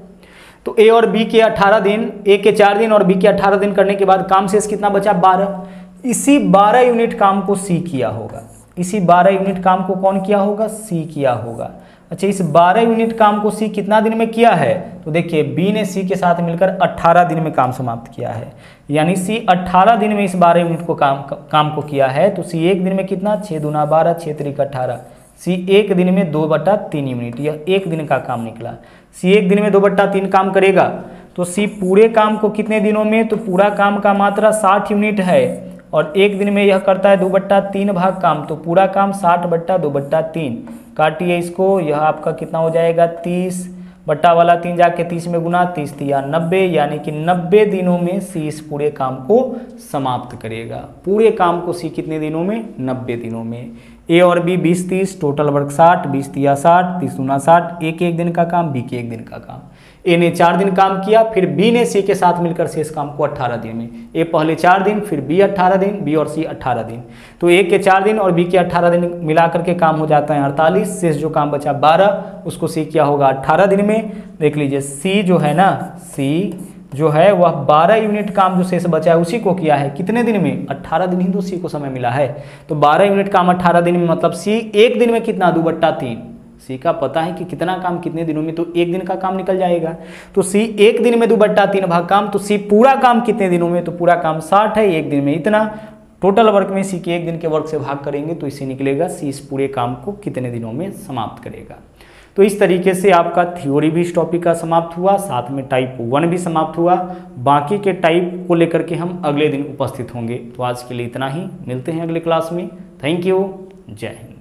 तो ए और बी के 18 दिन, ए के 4 दिन और बी के 18 दिन करने के बाद काम शेष कितना बचा, 12। इसी 12 यूनिट काम को सी किया होगा। इसी 12 यूनिट काम को कौन किया होगा, सी किया होगा। अच्छा, इस 12 यूनिट काम को सी कितना दिन में किया है, तो देखिए बी ने सी के साथ मिलकर 18 दिन में काम समाप्त किया है। यानी सी 18 दिन में इस 12 यूनिट को काम को किया है। तो सी एक दिन में कितना, 6 दूना 12, 6 त्रिक 18, सी एक दिन में 2/3 यूनिट, यह एक दिन का काम निकला। सी एक दिन में 2/3 काम करेगा तो सी पूरे काम को कितने दिनों में, तो पूरा काम का मात्रा 60 यूनिट है और एक दिन में यह करता है 2/3 भाग काम, तो पूरा काम 60/2/3। काटिए इसको, यह आपका कितना हो जाएगा 30 बट्टा वाला 3 जाके 30 में गुना, 30 या 90, यानी कि 90 दिनों में सी इस पूरे काम को समाप्त करेगा। पूरे काम को सी कितने दिनों में, 90 दिनों में। ए और बी 20-30, टोटल वर्क 60, 20 × 60, 30 × 60, ए के एक दिन का काम, बी के एक दिन का काम। ए ने 4 दिन काम किया, फिर बी ने सी के साथ मिलकर शेष काम को 18 दिन में, ए पहले 4 दिन, फिर बी 18 दिन, बी और सी 18 दिन, तो ए के 4 दिन और बी के 18 दिन मिला करके काम हो जाता है 48। शेष जो काम बचा 12, उसको सी किया होगा 18 दिन में। देख लीजिए सी जो है ना, सी जो है वह 12 यूनिट काम जो शेष बचा है उसी को किया है, कितने दिन में, 18 दिन ही तो सी को समय मिला है, तो 12 यूनिट काम 18 दिन में, मतलब सी एक दिन में कितना, 2/3। सी का पता है कि कितना काम कितने दिनों में, तो एक दिन का काम निकल जाएगा। तो सी एक दिन में 2/3 भाग काम, तो सी पूरा काम कितने दिनों में, तो पूरा काम 60 है, एक दिन में इतना। टोटल वर्क में सी के एक दिन के वर्क से भाग करेंगे तो इससे निकलेगा सी इस पूरे काम को कितने दिनों में समाप्त करेगा। तो इस तरीके से आपका थ्योरी भी इस टॉपिक का समाप्त हुआ, साथ में टाइप 1 भी समाप्त हुआ। बाकी के टाइप को लेकर के हम अगले दिन उपस्थित होंगे। तो आज के लिए इतना ही, मिलते हैं अगले क्लास में। थैंक यू, जय हिंद।